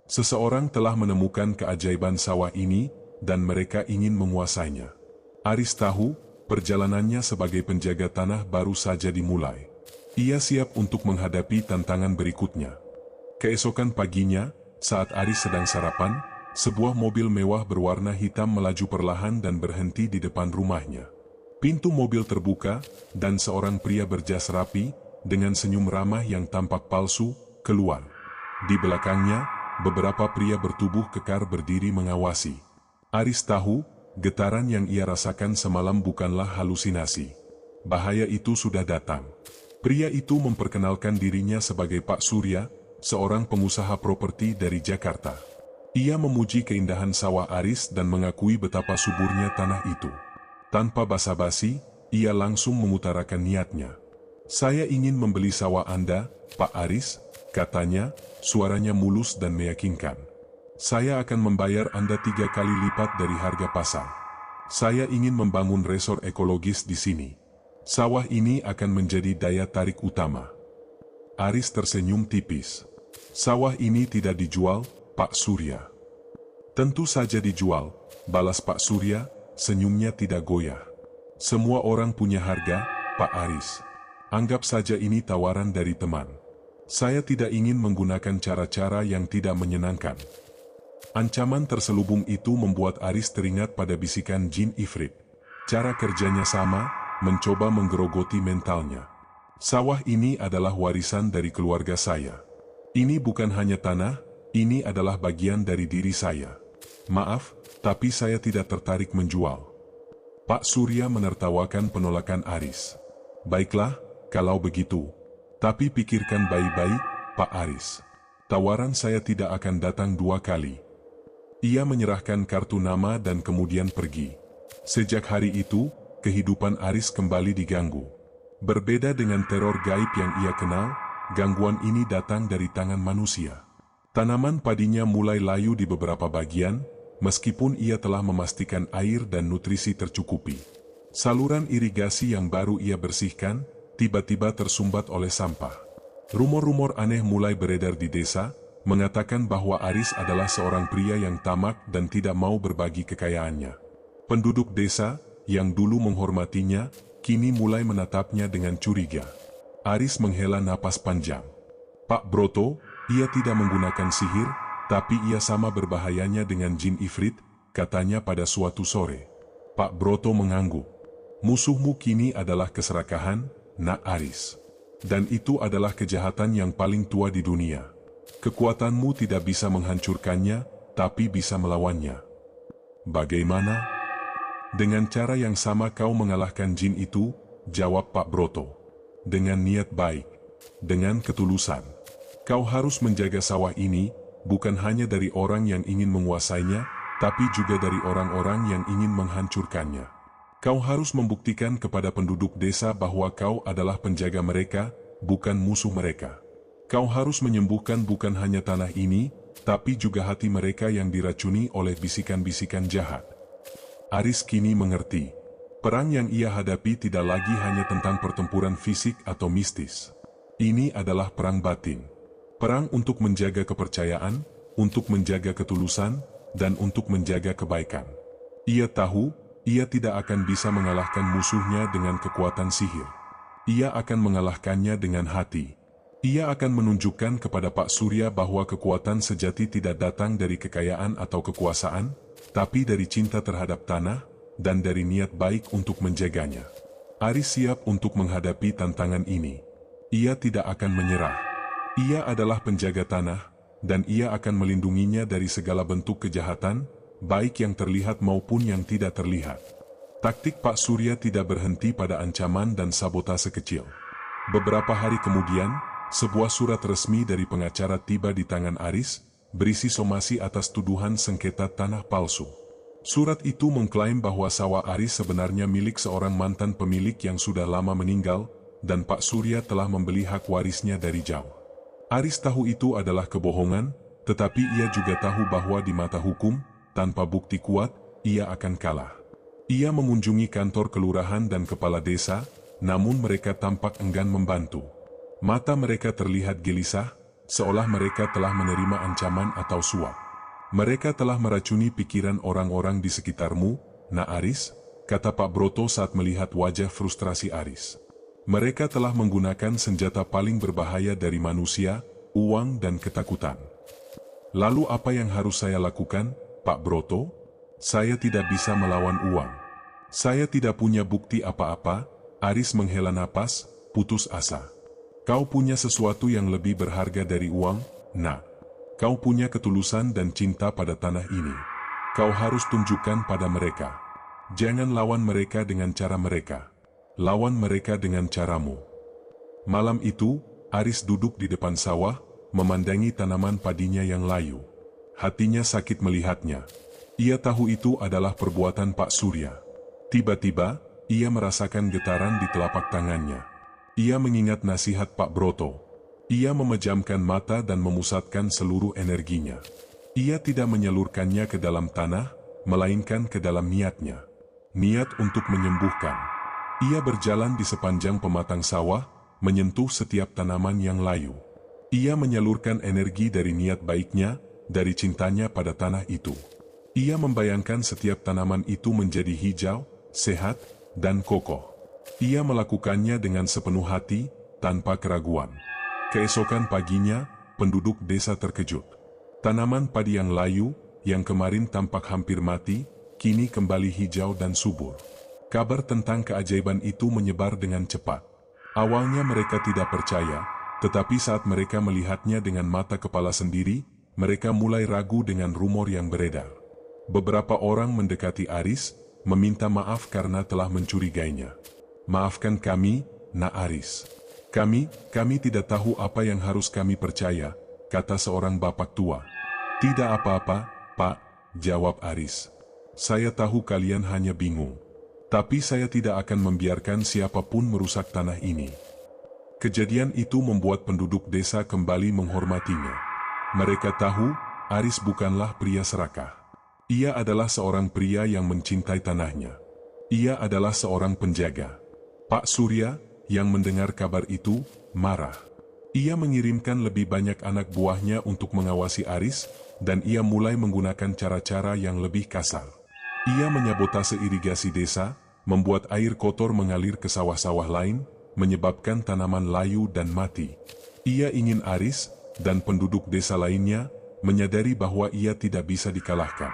Seseorang telah menemukan keajaiban sawah ini, dan mereka ingin menguasainya. Aris tahu, perjalanannya sebagai penjaga tanah baru saja dimulai. Ia siap untuk menghadapi tantangan berikutnya. Keesokan paginya, saat Aris sedang sarapan, sebuah mobil mewah berwarna hitam melaju perlahan dan berhenti di depan rumahnya. Pintu mobil terbuka, dan seorang pria berjas rapi, dengan senyum ramah yang tampak palsu, keluar. Di belakangnya, beberapa pria bertubuh kekar berdiri mengawasi. Aris tahu, getaran yang ia rasakan semalam bukanlah halusinasi. Bahaya itu sudah datang. Pria itu memperkenalkan dirinya sebagai Pak Surya, seorang pengusaha properti dari Jakarta. Ia memuji keindahan sawah Aris dan mengakui betapa suburnya tanah itu. Tanpa basa-basi, ia langsung mengutarakan niatnya. Saya ingin membeli sawah Anda, Pak Aris, katanya, suaranya mulus dan meyakinkan. Saya akan membayar Anda 3 kali lipat dari harga pasar. Saya ingin membangun resort ekologis di sini. Sawah ini akan menjadi daya tarik utama. Aris tersenyum tipis. Sawah ini tidak dijual, Pak Surya. Tentu saja dijual, balas Pak Surya, senyumnya tidak goyah. Semua orang punya harga, Pak Aris. Anggap saja ini tawaran dari teman. Saya tidak ingin menggunakan cara-cara yang tidak menyenangkan. Ancaman terselubung itu membuat Aris teringat pada bisikan jin Ifrit. Cara kerjanya sama, mencoba menggerogoti mentalnya. Sawah ini adalah warisan dari keluarga saya. Ini bukan hanya tanah, ini adalah bagian dari diri saya. Maaf, tapi saya tidak tertarik menjual. Pak Surya menertawakan penolakan Aris. Baiklah, kalau begitu. Tapi pikirkan baik-baik, Pak Aris. Tawaran saya tidak akan datang 2 kali. Ia menyerahkan kartu nama dan kemudian pergi. Sejak hari itu, kehidupan Aris kembali diganggu. Berbeda dengan teror gaib yang ia kenal, gangguan ini datang dari tangan manusia. Tanaman padinya mulai layu di beberapa bagian, meskipun ia telah memastikan air dan nutrisi tercukupi. Saluran irigasi yang baru ia bersihkan, tiba-tiba tersumbat oleh sampah. Rumor-rumor aneh mulai beredar di desa, mengatakan bahwa Aris adalah seorang pria yang tamak dan tidak mau berbagi kekayaannya. Penduduk desa, yang dulu menghormatinya, kini mulai menatapnya dengan curiga. Aris menghela napas panjang. Pak Broto, ia tidak menggunakan sihir, tapi ia sama berbahayanya dengan jin Ifrit, katanya pada suatu sore. Pak Broto mengangguk. Musuhmu kini adalah keserakahan, Nak Aris. Dan itu adalah kejahatan yang paling tua di dunia. Kekuatanmu tidak bisa menghancurkannya, tapi bisa melawannya. Bagaimana? Dengan cara yang sama kau mengalahkan jin itu, jawab Pak Broto. Dengan niat baik, dengan ketulusan. Kau harus menjaga sawah ini, bukan hanya dari orang yang ingin menguasainya, tapi juga dari orang-orang yang ingin menghancurkannya. Kau harus membuktikan kepada penduduk desa bahwa kau adalah penjaga mereka, bukan musuh mereka. Kau harus menyembuhkan bukan hanya tanah ini, tapi juga hati mereka yang diracuni oleh bisikan-bisikan jahat. Aris kini mengerti. Perang yang ia hadapi tidak lagi hanya tentang pertempuran fisik atau mistis. Ini adalah perang batin. Perang untuk menjaga kepercayaan, untuk menjaga ketulusan, dan untuk menjaga kebaikan. Ia tahu, ia tidak akan bisa mengalahkan musuhnya dengan kekuatan sihir. Ia akan mengalahkannya dengan hati. Ia akan menunjukkan kepada Pak Surya bahwa kekuatan sejati tidak datang dari kekayaan atau kekuasaan, tapi dari cinta terhadap tanah, dan dari niat baik untuk menjaganya. Aris siap untuk menghadapi tantangan ini. Ia tidak akan menyerah. Ia adalah penjaga tanah, dan ia akan melindunginya dari segala bentuk kejahatan, baik yang terlihat maupun yang tidak terlihat. Taktik Pak Surya tidak berhenti pada ancaman dan sabotase kecil. Beberapa hari kemudian, sebuah surat resmi dari pengacara tiba di tangan Aris, berisi somasi atas tuduhan sengketa tanah palsu. Surat itu mengklaim bahwa sawah Aris sebenarnya milik seorang mantan pemilik yang sudah lama meninggal, dan Pak Surya telah membeli hak warisnya dari jauh. Aris tahu itu adalah kebohongan, tetapi ia juga tahu bahwa di mata hukum, tanpa bukti kuat, ia akan kalah. Ia mengunjungi kantor kelurahan dan kepala desa, namun mereka tampak enggan membantu. Mata mereka terlihat gelisah, seolah mereka telah menerima ancaman atau suap. Mereka telah meracuni pikiran orang-orang di sekitarmu, Nak Aris, kata Pak Broto saat melihat wajah frustrasi Aris. Mereka telah menggunakan senjata paling berbahaya dari manusia, uang dan ketakutan. Lalu apa yang harus saya lakukan, Pak Broto? Saya tidak bisa melawan uang. Saya tidak punya bukti apa-apa. Aris menghela napas, putus asa. Kau punya sesuatu yang lebih berharga dari uang, Nak. Kau punya ketulusan dan cinta pada tanah ini. Kau harus tunjukkan pada mereka. Jangan lawan mereka dengan cara mereka. Lawan mereka dengan caramu. Malam itu, Aris duduk di depan sawah, memandangi tanaman padinya yang layu. Hatinya sakit melihatnya. Ia tahu itu adalah perbuatan Pak Surya. Tiba-tiba, ia merasakan getaran di telapak tangannya. Ia mengingat nasihat Pak Broto. Ia memejamkan mata dan memusatkan seluruh energinya. Ia tidak menyalurkannya ke dalam tanah, melainkan ke dalam niatnya. Niat untuk menyembuhkan. Ia berjalan di sepanjang pematang sawah, menyentuh setiap tanaman yang layu. Ia menyalurkan energi dari niat baiknya, dari cintanya pada tanah itu. Ia membayangkan setiap tanaman itu menjadi hijau, sehat, dan kokoh. Ia melakukannya dengan sepenuh hati, tanpa keraguan. Keesokan paginya, penduduk desa terkejut. Tanaman padi yang layu, yang kemarin tampak hampir mati, kini kembali hijau dan subur. Kabar tentang keajaiban itu menyebar dengan cepat. Awalnya mereka tidak percaya, tetapi saat mereka melihatnya dengan mata kepala sendiri, mereka mulai ragu dengan rumor yang beredar. Beberapa orang mendekati Aris, meminta maaf karena telah mencurigainya. Maafkan kami, Nak Aris. Kami tidak tahu apa yang harus kami percaya, kata seorang bapak tua. Tidak apa-apa, Pak, jawab Aris. Saya tahu kalian hanya bingung. Tapi saya tidak akan membiarkan siapapun merusak tanah ini. Kejadian itu membuat penduduk desa kembali menghormatinya. Mereka tahu, Aris bukanlah pria serakah. Ia adalah seorang pria yang mencintai tanahnya. Ia adalah seorang penjaga. Pak Surya, yang mendengar kabar itu, marah. Ia mengirimkan lebih banyak anak buahnya untuk mengawasi Aris, dan ia mulai menggunakan cara-cara yang lebih kasar. Ia menyabotase irigasi desa, membuat air kotor mengalir ke sawah-sawah lain, menyebabkan tanaman layu dan mati. Ia ingin Aris, dan penduduk desa lainnya, menyadari bahwa ia tidak bisa dikalahkan.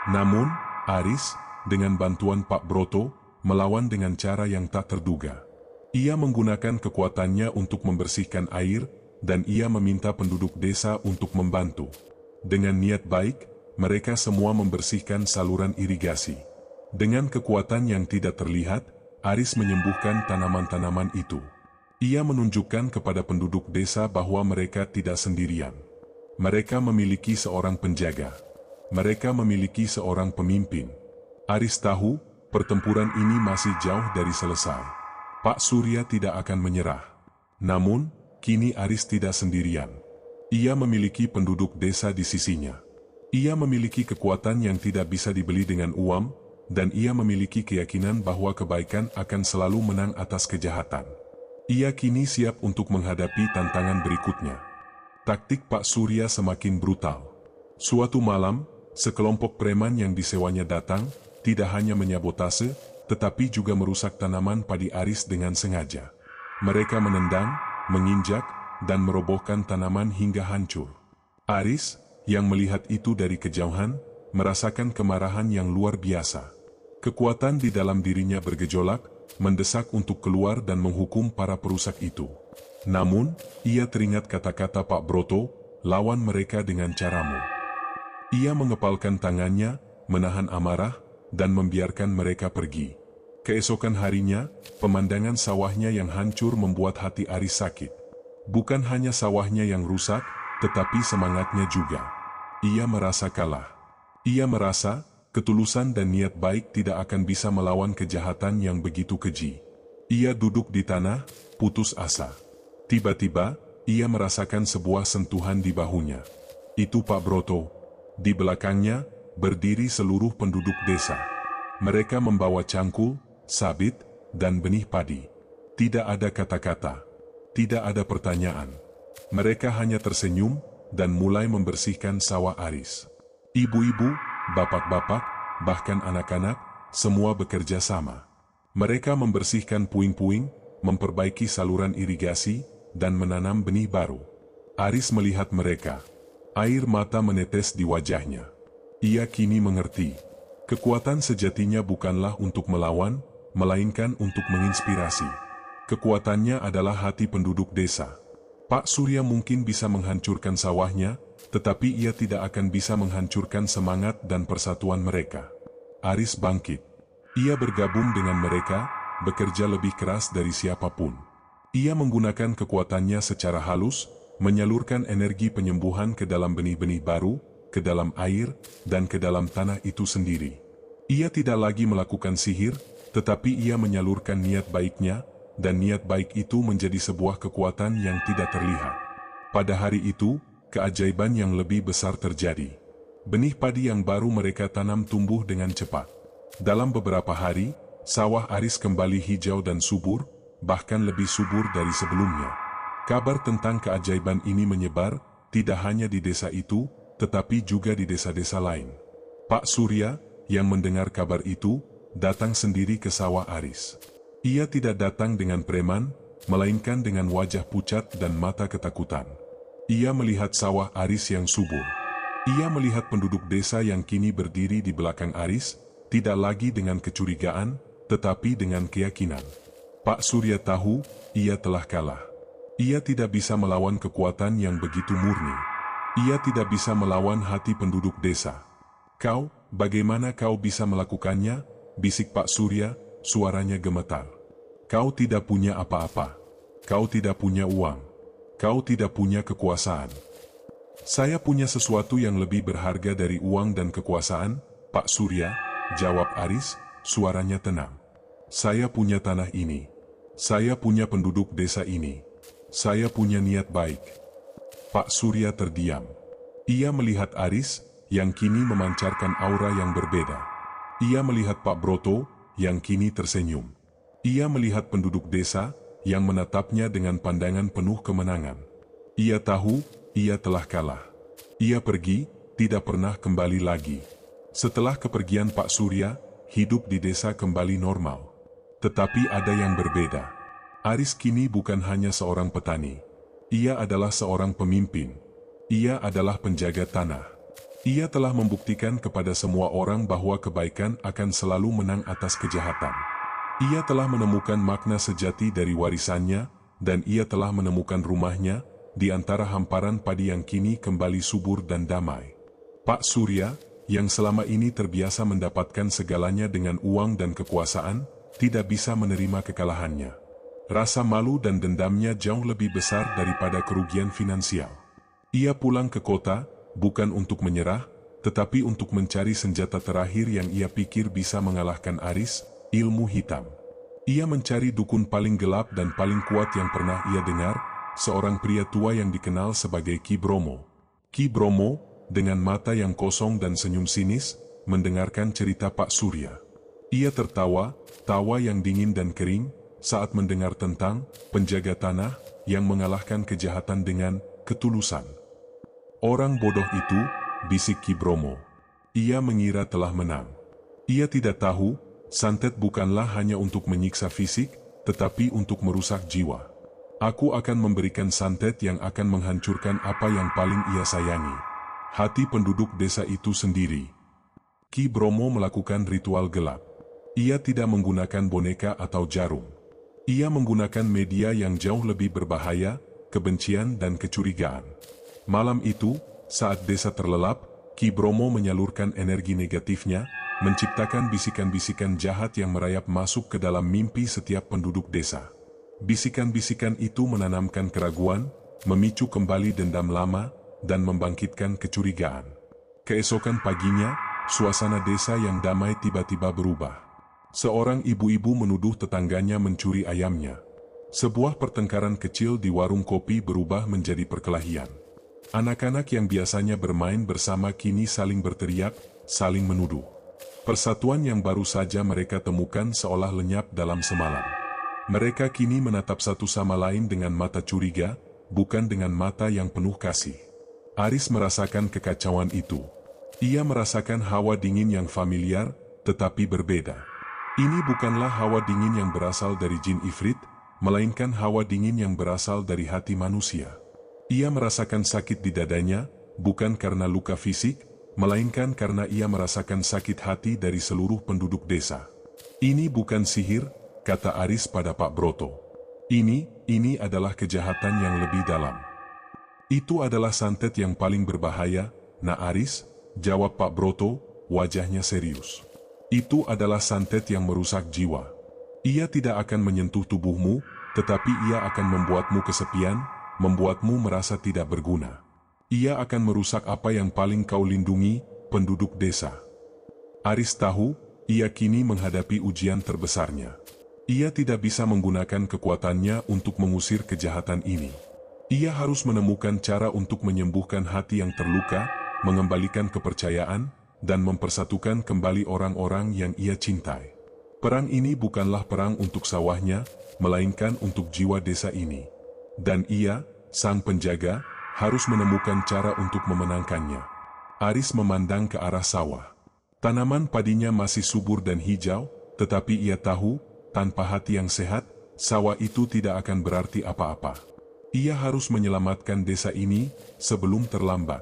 Namun, Aris, dengan bantuan Pak Broto, melawan dengan cara yang tak terduga. Ia menggunakan kekuatannya untuk membersihkan air, dan ia meminta penduduk desa untuk membantu. Dengan niat baik, mereka semua membersihkan saluran irigasi. Dengan kekuatan yang tidak terlihat, Aris menyembuhkan tanaman-tanaman itu. Ia menunjukkan kepada penduduk desa bahwa mereka tidak sendirian. Mereka memiliki seorang penjaga. Mereka memiliki seorang pemimpin. Aris tahu, pertempuran ini masih jauh dari selesai. Pak Surya tidak akan menyerah. Namun, kini Aris tidak sendirian. Ia memiliki penduduk desa di sisinya. Ia memiliki kekuatan yang tidak bisa dibeli dengan uang, dan ia memiliki keyakinan bahwa kebaikan akan selalu menang atas kejahatan. Ia kini siap untuk menghadapi tantangan berikutnya. Taktik Pak Surya semakin brutal. Suatu malam, sekelompok preman yang disewanya datang, tidak hanya menyabotase, tetapi juga merusak tanaman padi Aris dengan sengaja. Mereka menendang, menginjak, dan merobohkan tanaman hingga hancur. Aris, yang melihat itu dari kejauhan, merasakan kemarahan yang luar biasa. Kekuatan di dalam dirinya bergejolak, mendesak untuk keluar dan menghukum para perusak itu. Namun, ia teringat kata-kata Pak Broto, lawan mereka dengan caramu. Ia mengepalkan tangannya, menahan amarah, dan membiarkan mereka pergi. Keesokan harinya, pemandangan sawahnya yang hancur membuat hati Aris sakit. Bukan hanya sawahnya yang rusak, tetapi semangatnya juga. Ia merasa kalah. Ia merasa, ketulusan dan niat baik tidak akan bisa melawan kejahatan yang begitu keji. Ia duduk di tanah, putus asa. Tiba-tiba, ia merasakan sebuah sentuhan di bahunya. Itu Pak Broto. Di belakangnya, berdiri seluruh penduduk desa. Mereka membawa cangkul, sabit, dan benih padi. Tidak ada kata-kata. Tidak ada pertanyaan. Mereka hanya tersenyum, dan mulai membersihkan sawah Aris. Ibu-ibu, bapak-bapak, bahkan anak-anak, semua bekerja sama. Mereka membersihkan puing-puing, memperbaiki saluran irigasi, dan menanam benih baru. Aris melihat mereka. Air mata menetes di wajahnya. Ia kini mengerti. Kekuatan sejatinya bukanlah untuk melawan, melainkan untuk menginspirasi. Kekuatannya adalah hati penduduk desa. Pak Surya mungkin bisa menghancurkan sawahnya, tetapi ia tidak akan bisa menghancurkan semangat dan persatuan mereka. Aris bangkit. Ia bergabung dengan mereka, bekerja lebih keras dari siapapun. Ia menggunakan kekuatannya secara halus, menyalurkan energi penyembuhan ke dalam benih-benih baru, ke dalam air, dan ke dalam tanah itu sendiri. Ia tidak lagi melakukan sihir, tetapi ia menyalurkan niat baiknya, dan niat baik itu menjadi sebuah kekuatan yang tidak terlihat. Pada hari itu, keajaiban yang lebih besar terjadi. Benih padi yang baru mereka tanam tumbuh dengan cepat. Dalam beberapa hari, sawah Aris kembali hijau dan subur, bahkan lebih subur dari sebelumnya. Kabar tentang keajaiban ini menyebar, tidak hanya di desa itu, tetapi juga di desa-desa lain. Pak Surya, yang mendengar kabar itu, datang sendiri ke sawah Aris. Ia tidak datang dengan preman, melainkan dengan wajah pucat dan mata ketakutan. Ia melihat sawah Aris yang subur. Ia melihat penduduk desa yang kini berdiri di belakang Aris, tidak lagi dengan kecurigaan, tetapi dengan keyakinan. Pak Surya tahu, ia telah kalah. Ia tidak bisa melawan kekuatan yang begitu murni. Ia tidak bisa melawan hati penduduk desa. "Kau, bagaimana kau bisa melakukannya?" bisik Pak Surya, suaranya gemetar. "Kau tidak punya apa-apa. Kau tidak punya uang. Kau tidak punya kekuasaan." "Saya punya sesuatu yang lebih berharga dari uang dan kekuasaan, Pak Surya," jawab Aris, suaranya tenang. "Saya punya tanah ini. Saya punya penduduk desa ini. Saya punya niat baik." Pak Surya terdiam. Ia melihat Aris, yang kini memancarkan aura yang berbeda. Ia melihat Pak Broto, yang kini tersenyum. Ia melihat penduduk desa, yang menatapnya dengan pandangan penuh kemenangan. Ia tahu, ia telah kalah. Ia pergi, tidak pernah kembali lagi. Setelah kepergian Pak Surya, hidup di desa kembali normal. Tetapi ada yang berbeda. Aris kini bukan hanya seorang petani. Ia adalah seorang pemimpin. Ia adalah penjaga tanah. Ia telah membuktikan kepada semua orang bahwa kebaikan akan selalu menang atas kejahatan. Ia telah menemukan makna sejati dari warisannya, dan ia telah menemukan rumahnya di antara hamparan padi yang kini kembali subur dan damai. Pak Surya, yang selama ini terbiasa mendapatkan segalanya dengan uang dan kekuasaan, tidak bisa menerima kekalahannya. Rasa malu dan dendamnya jauh lebih besar daripada kerugian finansial. Ia pulang ke kota, bukan untuk menyerah, tetapi untuk mencari senjata terakhir yang ia pikir bisa mengalahkan Aris, ilmu hitam. Ia mencari dukun paling gelap dan paling kuat yang pernah ia dengar, seorang pria tua yang dikenal sebagai Ki Bromo. Ki Bromo, dengan mata yang kosong dan senyum sinis, mendengarkan cerita Pak Surya. Ia tertawa, tawa yang dingin dan kering, saat mendengar tentang penjaga tanah yang mengalahkan kejahatan dengan ketulusan. Orang bodoh itu, bisik Ki Bromo. Ia mengira telah menang. Ia tidak tahu, santet bukanlah hanya untuk menyiksa fisik, tetapi untuk merusak jiwa. Aku akan memberikan santet yang akan menghancurkan apa yang paling ia sayangi. Hati penduduk desa itu sendiri. Ki Bromo melakukan ritual gelap. Ia tidak menggunakan boneka atau jarum. Ia menggunakan media yang jauh lebih berbahaya, kebencian dan kecurigaan. Malam itu, saat desa terlelap, Ki Bromo menyalurkan energi negatifnya, menciptakan bisikan-bisikan jahat yang merayap masuk ke dalam mimpi setiap penduduk desa. Bisikan-bisikan itu menanamkan keraguan, memicu kembali dendam lama, dan membangkitkan kecurigaan. Keesokan paginya, suasana desa yang damai tiba-tiba berubah. Seorang ibu-ibu menuduh tetangganya mencuri ayamnya. Sebuah pertengkaran kecil di warung kopi berubah menjadi perkelahian. Anak-anak yang biasanya bermain bersama kini saling berteriak, saling menuduh. Persatuan yang baru saja mereka temukan seolah lenyap dalam semalam. Mereka kini menatap satu sama lain dengan mata curiga, bukan dengan mata yang penuh kasih. Aris merasakan kekacauan itu. Ia merasakan hawa dingin yang familiar, tetapi berbeda. Ini bukanlah hawa dingin yang berasal dari jin ifrit, melainkan hawa dingin yang berasal dari hati manusia. Ia merasakan sakit di dadanya, bukan karena luka fisik, melainkan karena ia merasakan sakit hati dari seluruh penduduk desa. Ini bukan sihir, kata Aris pada Pak Broto. Ini adalah kejahatan yang lebih dalam. Itu adalah santet yang paling berbahaya, Nak Aris, jawab Pak Broto, wajahnya serius. Itu adalah santet yang merusak jiwa. Ia tidak akan menyentuh tubuhmu, tetapi ia akan membuatmu kesepian, membuatmu merasa tidak berguna. Ia akan merusak apa yang paling kau lindungi, penduduk desa. Aris tahu, ia kini menghadapi ujian terbesarnya. Ia tidak bisa menggunakan kekuatannya untuk mengusir kejahatan ini. Ia harus menemukan cara untuk menyembuhkan hati yang terluka, mengembalikan kepercayaan, dan mempersatukan kembali orang-orang yang ia cintai. Perang ini bukanlah perang untuk sawahnya, melainkan untuk jiwa desa ini. Dan ia, sang penjaga, harus menemukan cara untuk memenangkannya. Aris memandang ke arah sawah. Tanaman padinya masih subur dan hijau, tetapi ia tahu, tanpa hati yang sehat, sawah itu tidak akan berarti apa-apa. Ia harus menyelamatkan desa ini sebelum terlambat.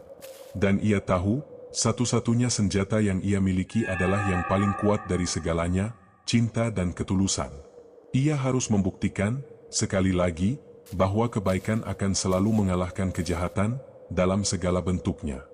Dan ia tahu, satu-satunya senjata yang ia miliki adalah yang paling kuat dari segalanya, cinta dan ketulusan. Ia harus membuktikan, sekali lagi, bahwa kebaikan akan selalu mengalahkan kejahatan, dalam segala bentuknya.